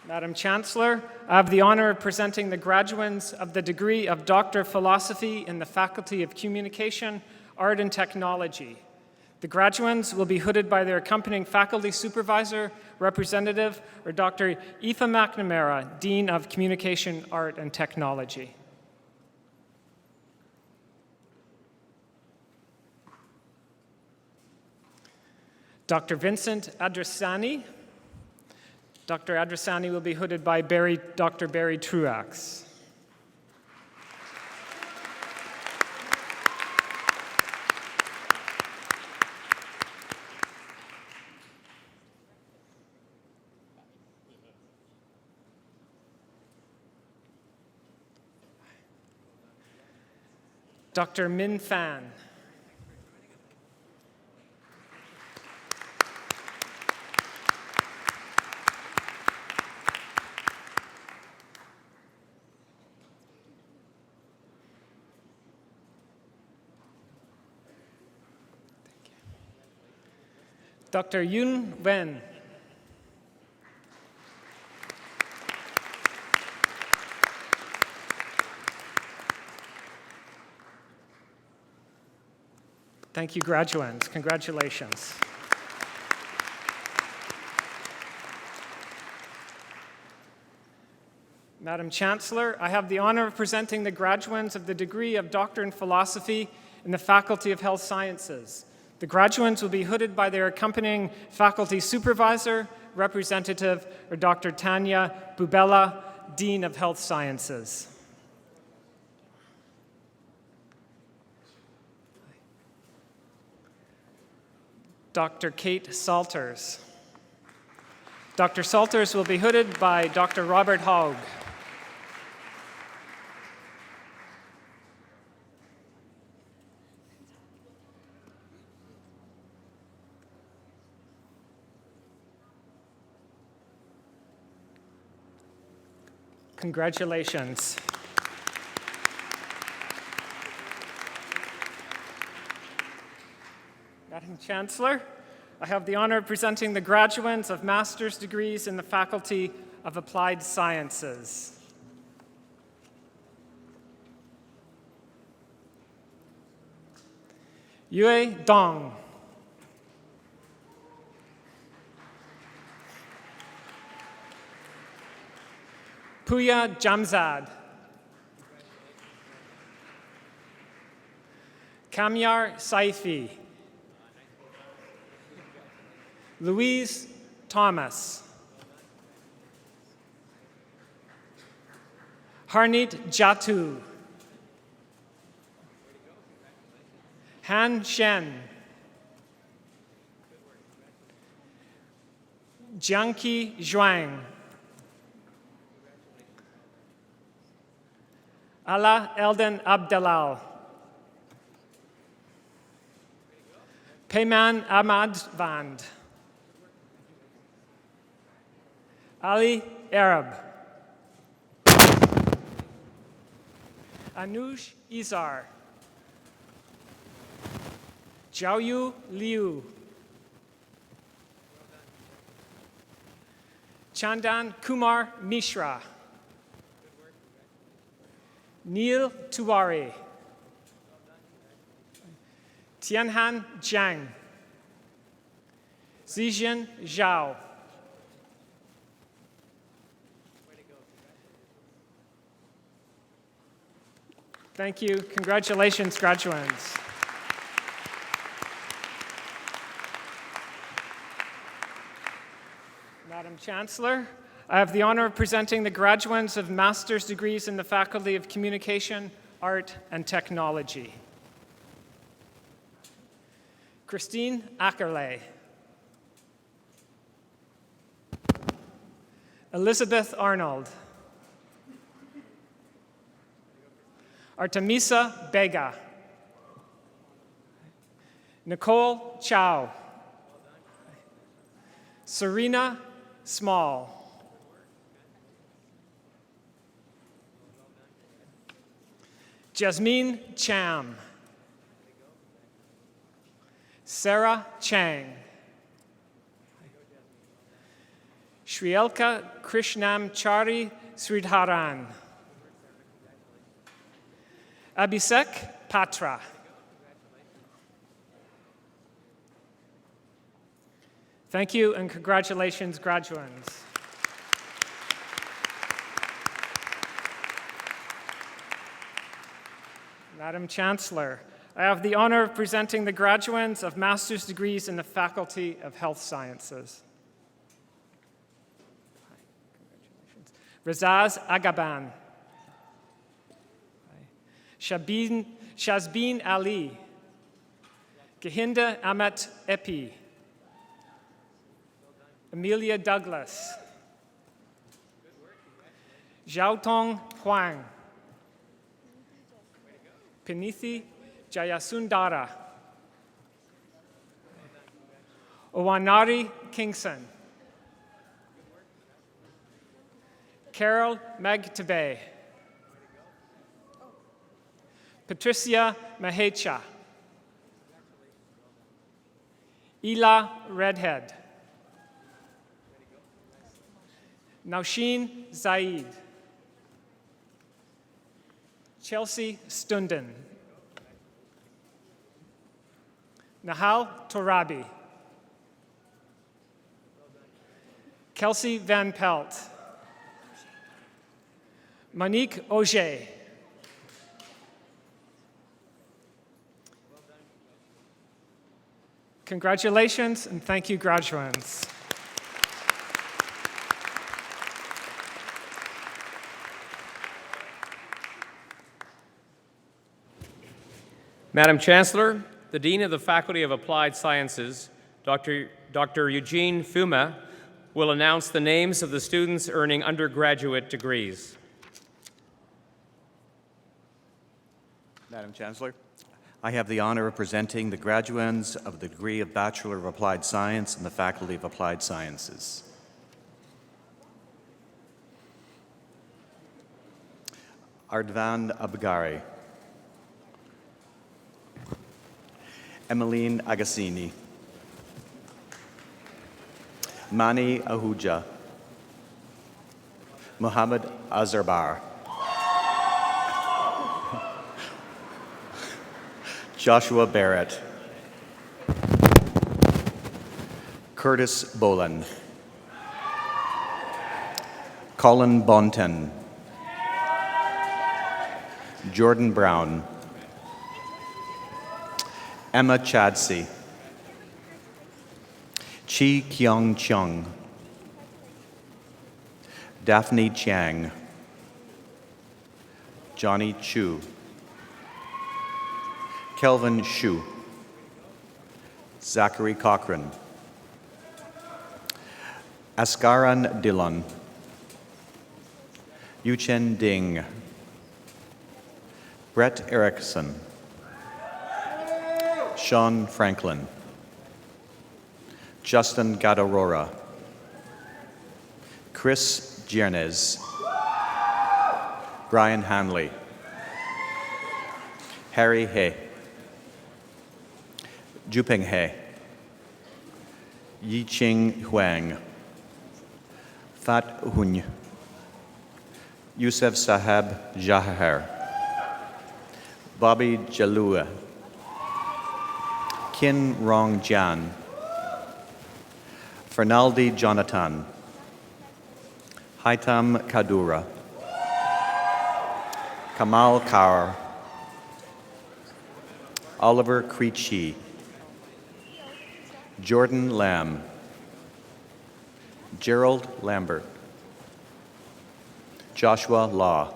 Madam Chancellor, I have the honor of presenting the graduands of the degree of Doctor of Philosophy in the Faculty of Communication, Art, and Technology. The graduands will be hooded by their accompanying faculty supervisor, representative, or Dr. Aoife McNamara, Dean of Communication, Art, and Technology. Dr. Vincent Adrasani. Dr. Adrasani will be hooded by Dr. Barry Truax. Dr. Min Fan. Dr. Yun Wen. Thank you, graduands. Congratulations. Madam Chancellor, I have the honor of presenting the graduands of the degree of Doctor in Philosophy in the Faculty of Health Sciences. The graduands will be hooded by their accompanying faculty supervisor, representative, or Dr. Tanya Bubella, Dean of Health Sciences. Dr. Kate Salters. Dr. Salters will be hooded by Dr. Robert Haug. Congratulations. Madam Chancellor, I have the honor of presenting the graduates of master's degrees in the Faculty of Applied Sciences. Yue Dong. Puya Jamzad. Kamyar Saifi. Louise Thomas. Harneet Jatu. Han Shen. Jiangqi Zhuang. Ala Elden Abdelal. Peyman Ahmad Vand. Ali Arab. Anush Izar. Jiaoyu Liu. Chandan Kumar Mishra. Neil Tuwari. Tianhan Jiang. Zijian Zhao. Thank you. Congratulations, graduands. Madam Chancellor, I have the honor of presenting the graduands of master's degrees in the Faculty of Communication, Art, and Technology. Christine Ackerley. Elizabeth Arnold. Artemisa Bega. Nicole Chow. Serena Small. Jasmine Cham. Sarah Chang. Shrielka Krishnamchari Sridharan. Abhisek Patra. Thank you and congratulations, graduands. Madam Chancellor, I have the honor of presenting the graduands of master's degrees in the Faculty of Health Sciences. Razaz Agaban. Shazbin Ali. Gehinda Amet Epi. Amelia Douglas. Xiaotong Huang. Pinithi Jayasundara. Owanari Kingson. Carol Magtabe. Patricia Mahecha. Ela Redhead. Nausheen Zaid. Chelsea Stunden. Nahal Torabi. Kelsey Van Pelt. Monique Auger. Congratulations and thank you, graduands. Madam Chancellor, the Dean of the Faculty of Applied Sciences, Dr. Eugene Fuma, will announce the names of the students earning undergraduate degrees. Madam Chancellor, I have the honor of presenting the graduands of the degree of Bachelor of Applied Science in the Faculty of Applied Sciences. Ardvan Abgari. Emmeline Agassini. Mani Ahuja. Muhammad Azarbar. Joshua Barrett. Curtis Boland. Colin Bonten. Jordan Brown. Emma Chadsey. Chi Kyung Chung. Daphne Chiang. Johnny Chu. Kelvin Shu. Zachary Cochran. Askaran Dillon. Yuchen Ding. Brett Erickson. Sean Franklin. Justin Gadorora. Chris Giernes. Brian Hanley. Harry Hay. Juping He. Yiqing Huang. Fat Huny. Yusuf Sahab Jahar. Bobby Jalua. Kin Rong Jian. Fernaldi Jonathan. Haitam Kadura. Kamal Kaur. Oliver Creechy. Jordan Lamb. Gerald Lambert. Joshua Law.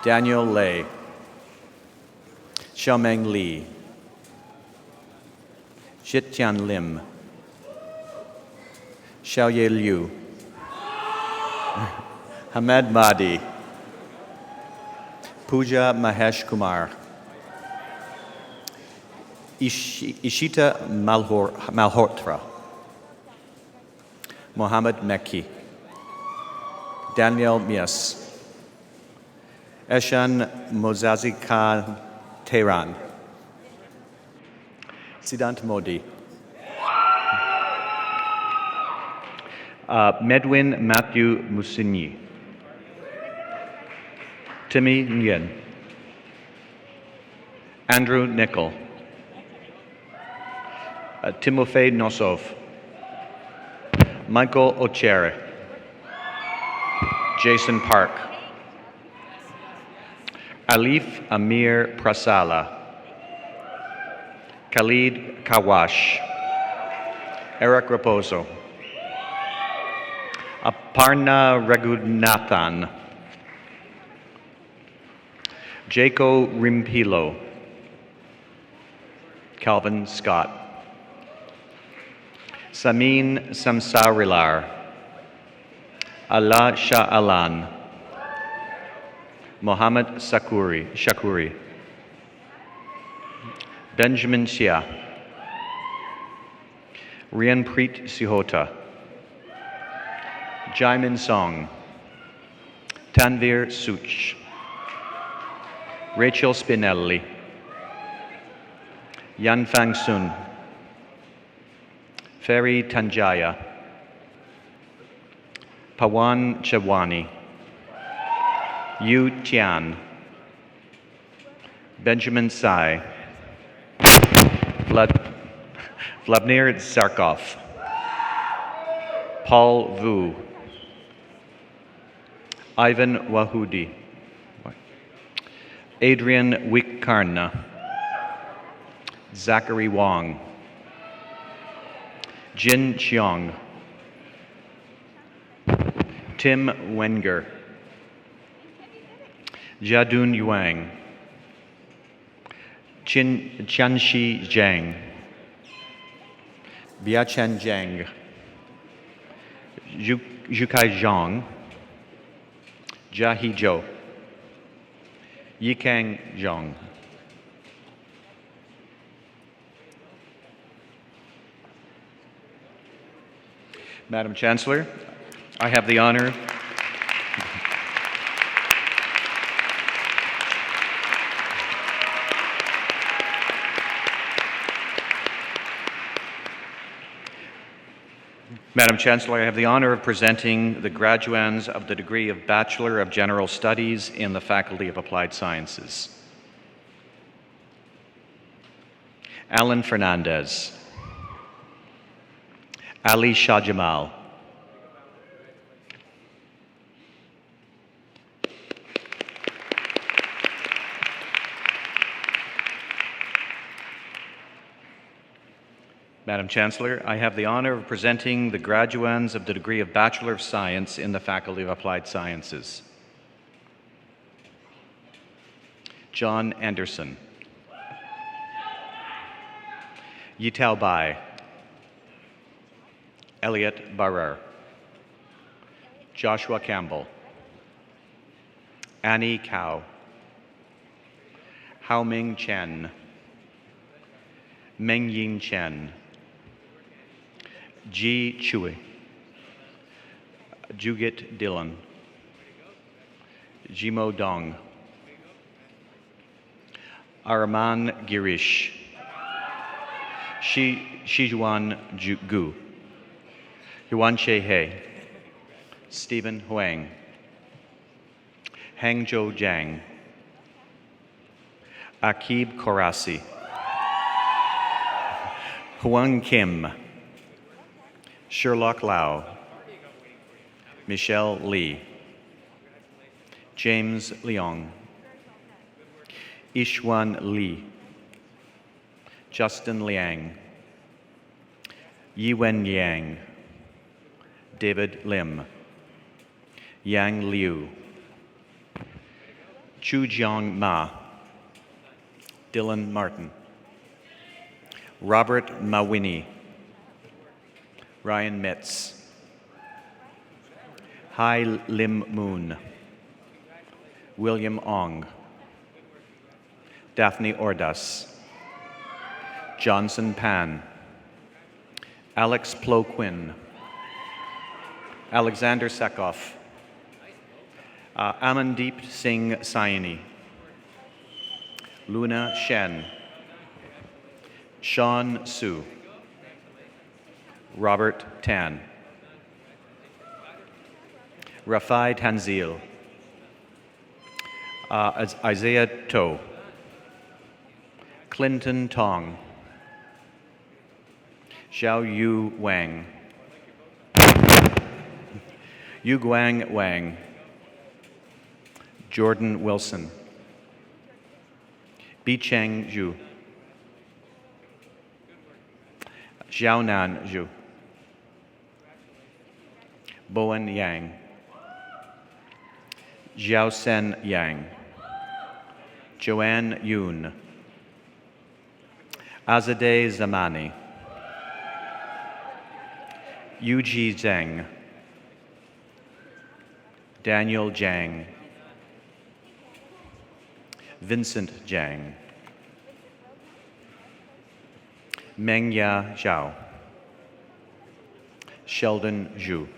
Daniel Lay. Xiaomeng Li. Jitian Lim. Xiaoye Liu. Hamed Mahdi. Pooja Mahesh Kumar. Ishita Malhotra. Mohammed Mekki. Daniel Mias. Eshan Mozazika Tehran. Siddhant Modi. Medwin Matthew Musinyi. Timmy Nguyen. Andrew Nickel. Timofey Nosov. Michael Ochere. Jason Park. Alif Amir Prasala. Khalid Kawash. Eric Raposo. Aparna Raghunathan. Jaco Rimpilo. Calvin Scott. Samin Samsarilar. Allah Shah Alan. Mohammed Shakuri. Benjamin Sia. Rianpreet Sihota. Jaimin Song. Tanvir Such. Rachel Spinelli. Yanfang Sun. Ferry Tanjaya. Pawan Chawani. Yu Tian. Benjamin Sai. Vladimir Zarkov. Paul Vu. Ivan Wahudi. Adrian Wickarna. Zachary Wong. Jin Cheong. Tim Wenger. Jadun Yuang. Qianxi Zhang. Biachen Zhang. Zhukai Zhang. Jahi Zhou. Yikang Zhang. Madam Chancellor, I have the honor Madam Chancellor, I have the honor of presenting the graduands of the degree of Bachelor of General Studies in the Faculty of Applied Sciences. Alan Fernandez. Ali Shah Jamal. Madam Chancellor, I have the honor of presenting the graduands of the degree of Bachelor of Science in the Faculty of Applied Sciences. John Anderson. Yitao Bai. Elliot Barrer. Joshua Campbell. Annie Cao. Hao Ming Chen. Meng Yin Chen. Ji Chui. Jugit Dillon. Jimo Dong. Arman Girish. Shijuan Gu. Yuan Che He. Stephen Huang. Hangzhou Jiang. Akib Korasi. Huang Kim. Sherlock Lau. Michelle Lee. James Leong. Ishwan Lee. Justin Liang. Yiwen Yang. David Lim. Yang Liu. Chu Jiang Ma. Dylan Martin. Robert Mawini. Ryan Mitz. Hai Lim Moon. William Ong. Daphne Ordas. Johnson Pan. Alex Plo Quinn. Alexander Sekov. Amandeep Singh Saini. Luna Shen. Sean Su. Robert Tan. Rafai Tanzil. Isaiah To. Clinton Tong. Xiao Yu Wang. Yu Guang Wang. Jordan Wilson. Bicheng Zhu. Xiaonan Zhu. Bowen Yang. Jiaosen Yang. Joanne Yoon. Azadeh Zamani. Yuji Zheng. Daniel Zhang. Vincent Jiang. Mengya Zhao. Sheldon Zhu.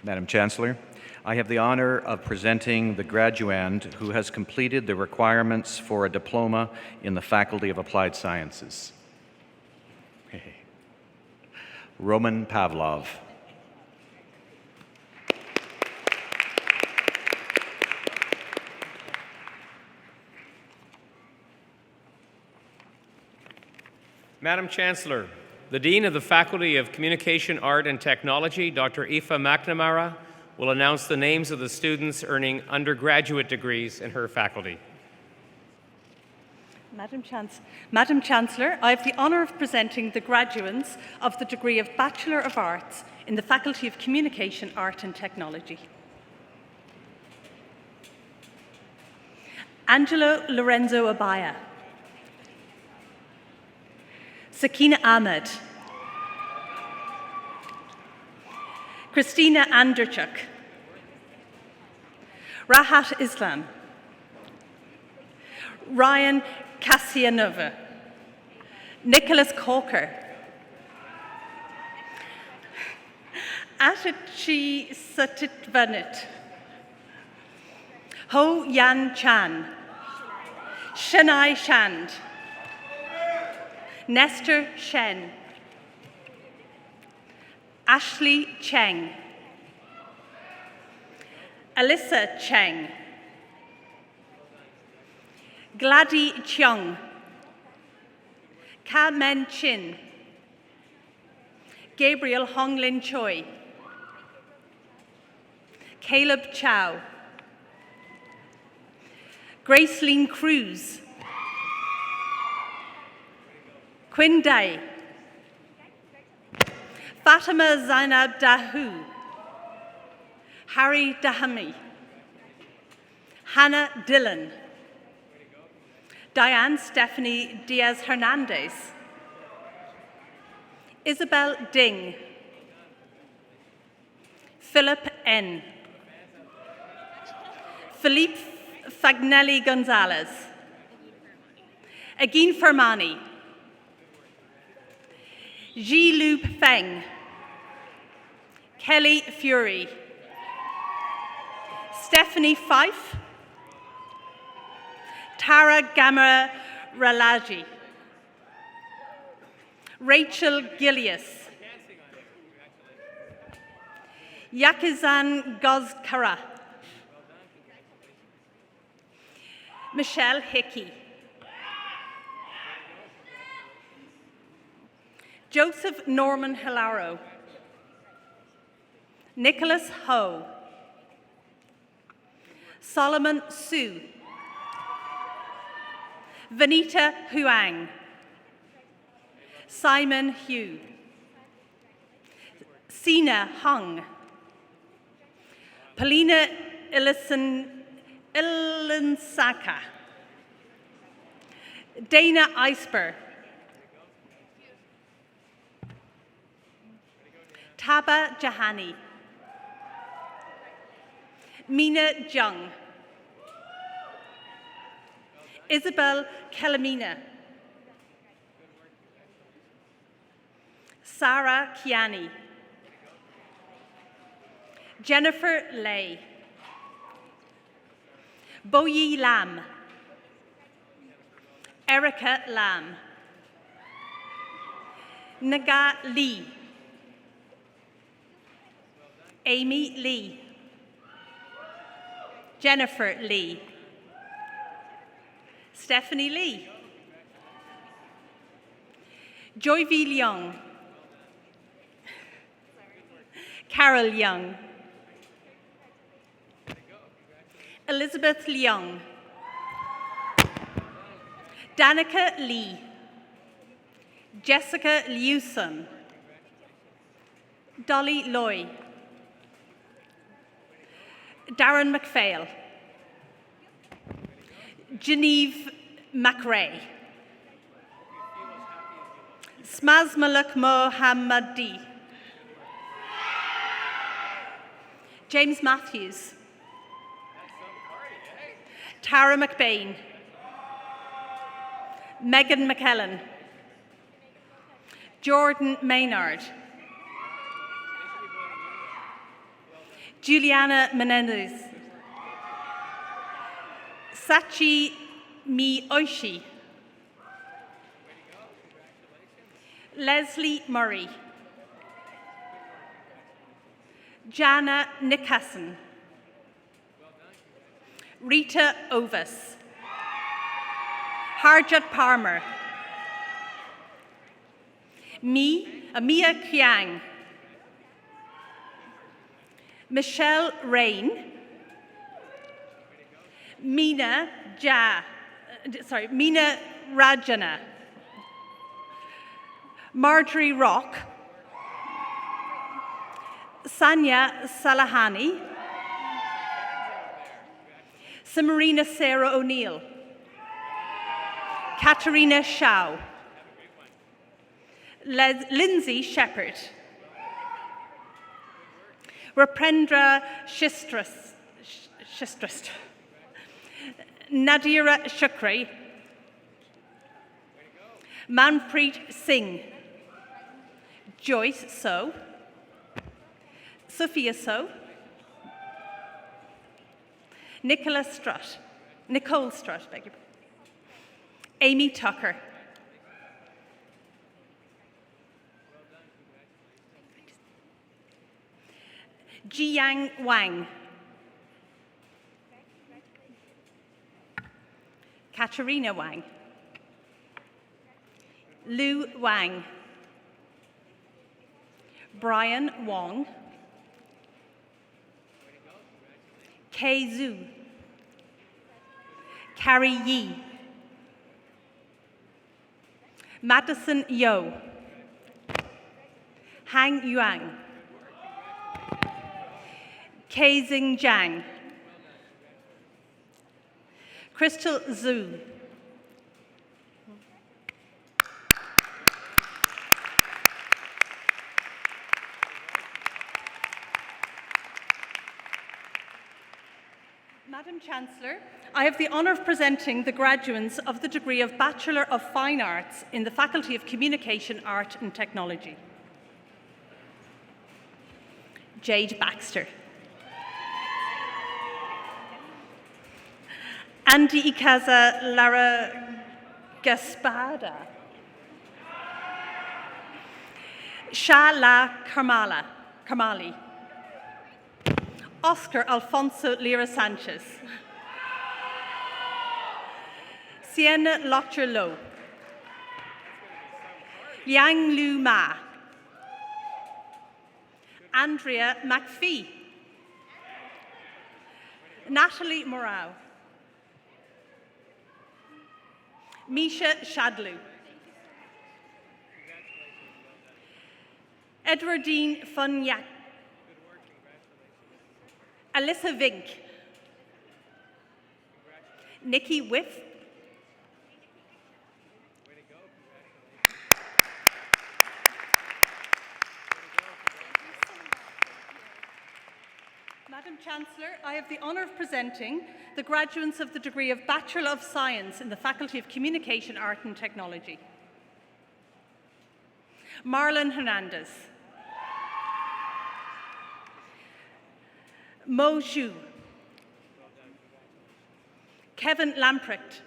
Madam Chancellor, I have the honor of presenting the graduand who has completed the requirements for a diploma in the Faculty of Applied Sciences. Roman Pavlov. Madam Chancellor, the Dean of the Faculty of Communication, Art and Technology, Dr. Aoife McNamara, will announce the names of the students earning undergraduate degrees in her faculty. Madam Chancellor, I have the honour of presenting the graduates of the degree of Bachelor of Arts in the Faculty of Communication, Art and Technology. Angelo Lorenzo Abaya. Sakina Ahmed. Christina Anderchuk. Rahat Islam. Ryan Kasianova. Nicholas Corker. Atachi Satitvanit. Ho Yan Chan. Shanai Shand. Nestor Shen. Ashley Cheng. Alyssa Cheng. Gladys Cheung. Ka Men Chin. Gabriel Honglin Choi. Caleb Chow. Graceline Cruz. Quinn Day. Fatima Zainab Dahu. Harry Dahami. Hannah Dillon. Diane Stephanie Diaz Hernandez. Isabel Ding. Philip N. Philippe Fagnelli Gonzalez. Agin Fermani. Ji Lu Feng. Kelly Fury. Stephanie Fife. Tara Gamera Ralaji. Rachel Gillius. Yakizan Gozkara. Michelle Hickey. Joseph Norman Hilaro. Nicholas Ho. Solomon Su. Vanita Huang. Simon Hu. Sina Hung. Polina Ilinsaka. Dana Eisper. Taba Jahani. Mina Jung. Isabel Kelamina. Sarah Kiani. Jennifer Lay. Boyi Lam. Erica Lam. Naga Lee. Amy Lee. Jennifer Lee. Stephanie Lee. Joy V. Leung. Carol Young. Elizabeth Leung. Danica Lee. Jessica Lewson. Dolly Loy. Darren McPhail. Genevieve McRae. Smazmaluk Mohammadi. James Matthews. Tara McBain. Megan McKellen. Jordan Maynard. Juliana Menendez. Sachi Miyoshi. Leslie Murray. Jana Nicasson. Rita Ovis. Harjat Palmer. Mia Kiang. Michelle Rain. Mina Rajana. Marjorie Rock. Sanya Salahani. Samarina Sarah O'Neill. Katerina Shao. Lindsay Shepherd. Rapendra Shistras. Nadira Shukri. Manpreet Singh. Joyce So. Sophia So. Nicole Strutt, beg your pardon. Amy Tucker. Jiang Wang. Katerina Wang. Lu Wang. Brian Wong. Kei Zhu. Carrie Yi. Madison Yo. Hang Yuan. Kei Xing Jiang. Crystal Zhu. Madam Chancellor, I have the honour of presenting the graduates of the degree of Bachelor of Fine Arts in the Faculty of Communication, Art and Technology. Jade Baxter. Andy Ikaza Lara Gaspada. Shala Karmali. Oscar Alfonso Lira Sanchez. Sienna Locher Low. Yang Lu Ma. Andrea McPhee. Natalie Morau. Misha Shadlu. Edwardine Funyak. Alyssa Vink. Nikki Whiff. Madam Chancellor, I have the honour of presenting the graduates of the degree of Bachelor of Science in the Faculty of Communication, Art and Technology. Marlon Hernandez. Mo Zhu. Kevin Lamprecht.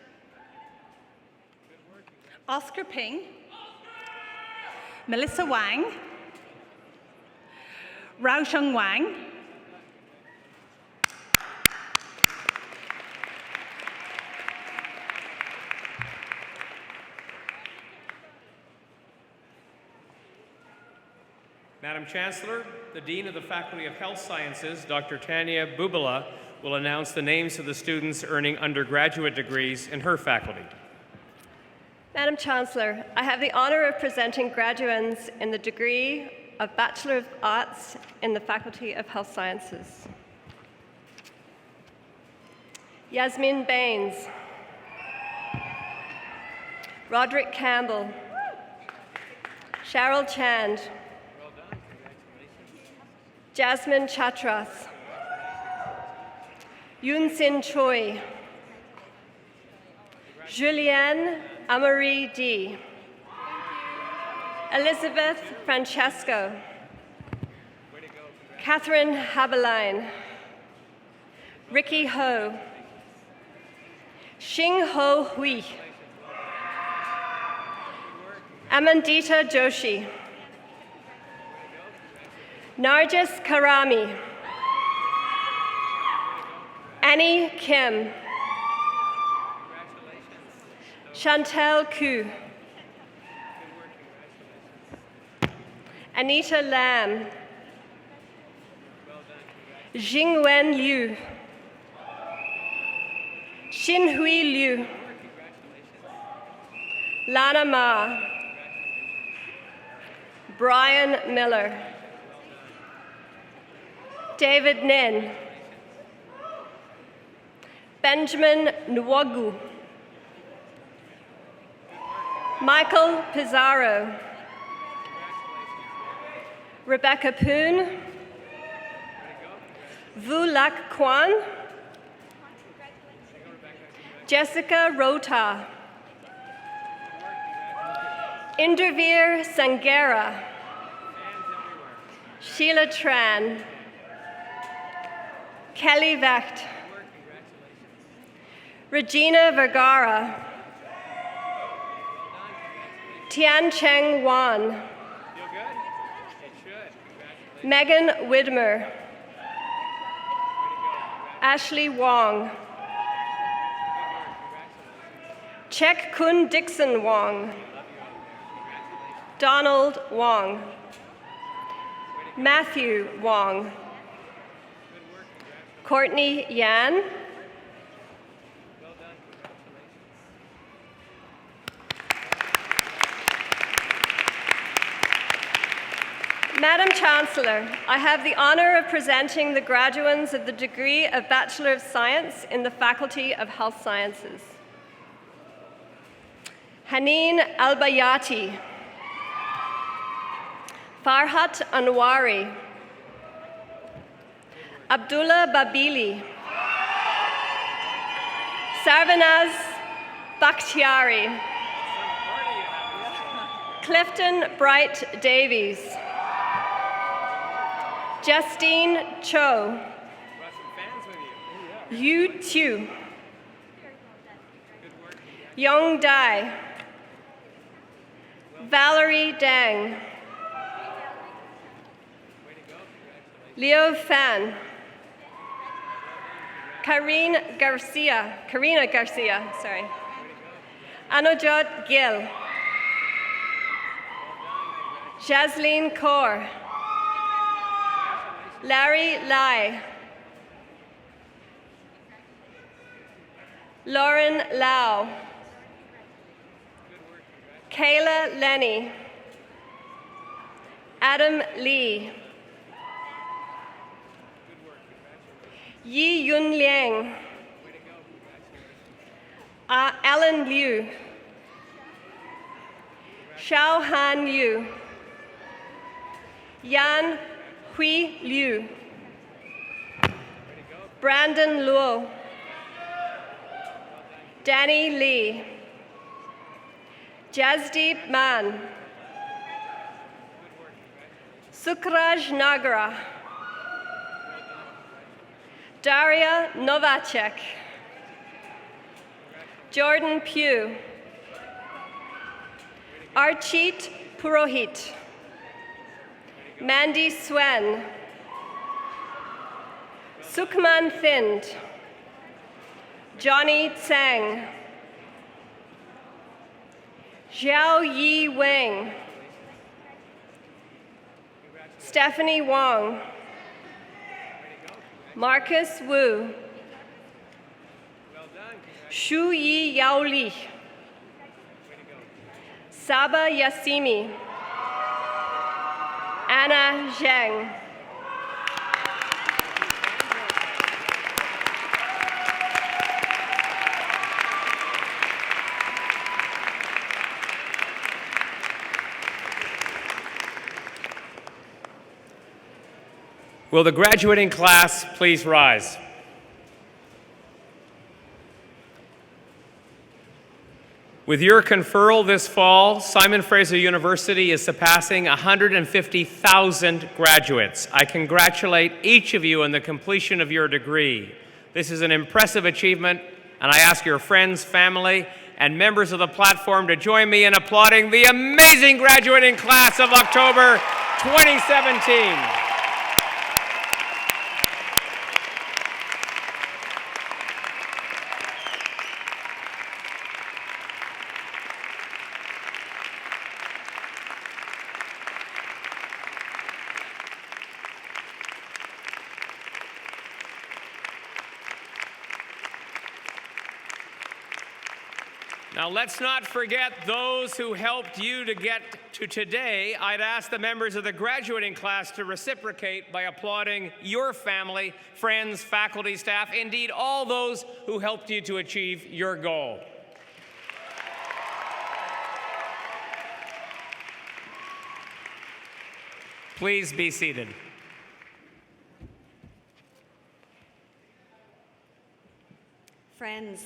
Oscar Ping. Melissa Wang. Raosheng Wang. Madam Chancellor, the Dean of the Faculty of Health Sciences, Dr. Tanya Bubala, will announce the names of the students earning undergraduate degrees in her faculty. Madam Chancellor, I have the honour of presenting graduates in the degree of Bachelor of Arts in the Faculty of Health Sciences. Yasmin Baines. Cheryl Chand. Jasmine Chatras. Yoon Sin Choi. Julianne Amarie D. Elizabeth Francesco. Catherine Habeline. Ricky Ho. Xing Ho Hui. Amandita Joshi. Narjis Karami. Annie Kim. Chantel Ku. Anita Lam. Jingwen Liu. Xinhui Liu. Lana Ma. Brian Miller. David Nin. Benjamin Nwogu. Michael Pizarro. Rebecca Poon. Vu Lac Kwan. Jessica Rota. Inderveer Sangera. Sheila Tran. Kelly Vecht. Regina Vergara. Tian Cheng Wan. Megan Widmer. Ashley Wong. Chek Kun Dixon Wong. Donald Wong. Matthew Wong. Courtney Yan. Madam Chancellor, I have the honor of presenting the graduands of the degree of Bachelor of Science in the Faculty of Health Sciences. Haneen Albayati. Farhat Anwari. Abdullah Babili. Sarvanaz Bakhtiari. Clifton Bright Davies. Justine Cho. Yu Tu. Yong Dai. Valerie Dang. Leo Fan. Karina Garcia, sorry. Anojot Gill. Jasleen Kaur. Larry Lai. Lauren Lau. Kayla Lenny. Adam Lee. Yi Yun Liang. Alan Liu. Xiao Han Liu. Yan Hui Liu. Brandon Luo. Danny Lee. Jasdeep Man. Sukraj Nagara. Daria Novacek. Jordan Pugh. Archit Purohit. Mandy Swen. Sukman Thind. Johnny Tsang. Xiao Yi Wang. Stephanie Wong. Marcus Wu. Shu Yi Yao Li. Saba Yassimi. Anna Zheng. Will the graduating class please rise? With your conferral this fall, Simon Fraser University is surpassing 150,000 graduates. I congratulate each of you on the completion of your degree. This is an impressive achievement, and I ask your friends, family, and members of the platform to join me in applauding the amazing graduating class of October 2017. Now, let's not forget those who helped you to get to today. I'd ask the members of the graduating class to reciprocate by applauding your family, friends, faculty, staff, indeed all those who helped you to achieve your goal. Please be seated. Friends,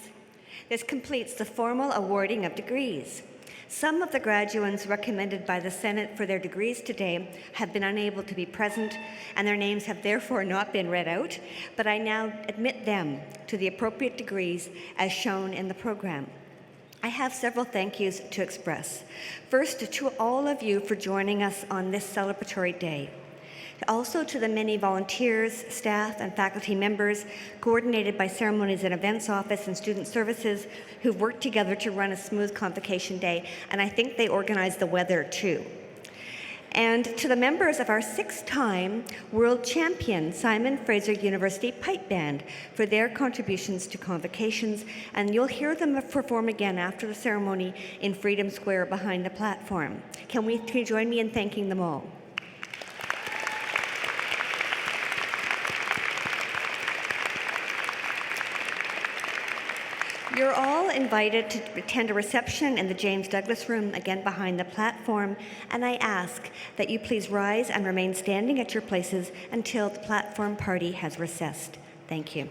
this completes the formal awarding of degrees. Some of the graduands recommended by the Senate for their degrees today have been unable to be present, and their names have therefore not been read out, but I now admit them to the appropriate degrees as shown in the program. I have several thank yous to express. First, to all of you for joining us on this celebratory day. Also to the many volunteers, staff, and faculty members coordinated by Ceremonies and Events Office and Student Services who've worked together to run a smooth Convocation Day, and I think they organized the weather too. And to the members of our 6-time world champion Simon Fraser University Pipe Band for their contributions to convocations, and you'll hear them perform again after the ceremony in Freedom Square behind the platform. Can you join me in thanking them all? You're all invited to attend a reception in the James Douglas Room, again behind the platform, and I ask that you please rise and remain standing at your places until the platform party has recessed. Thank you.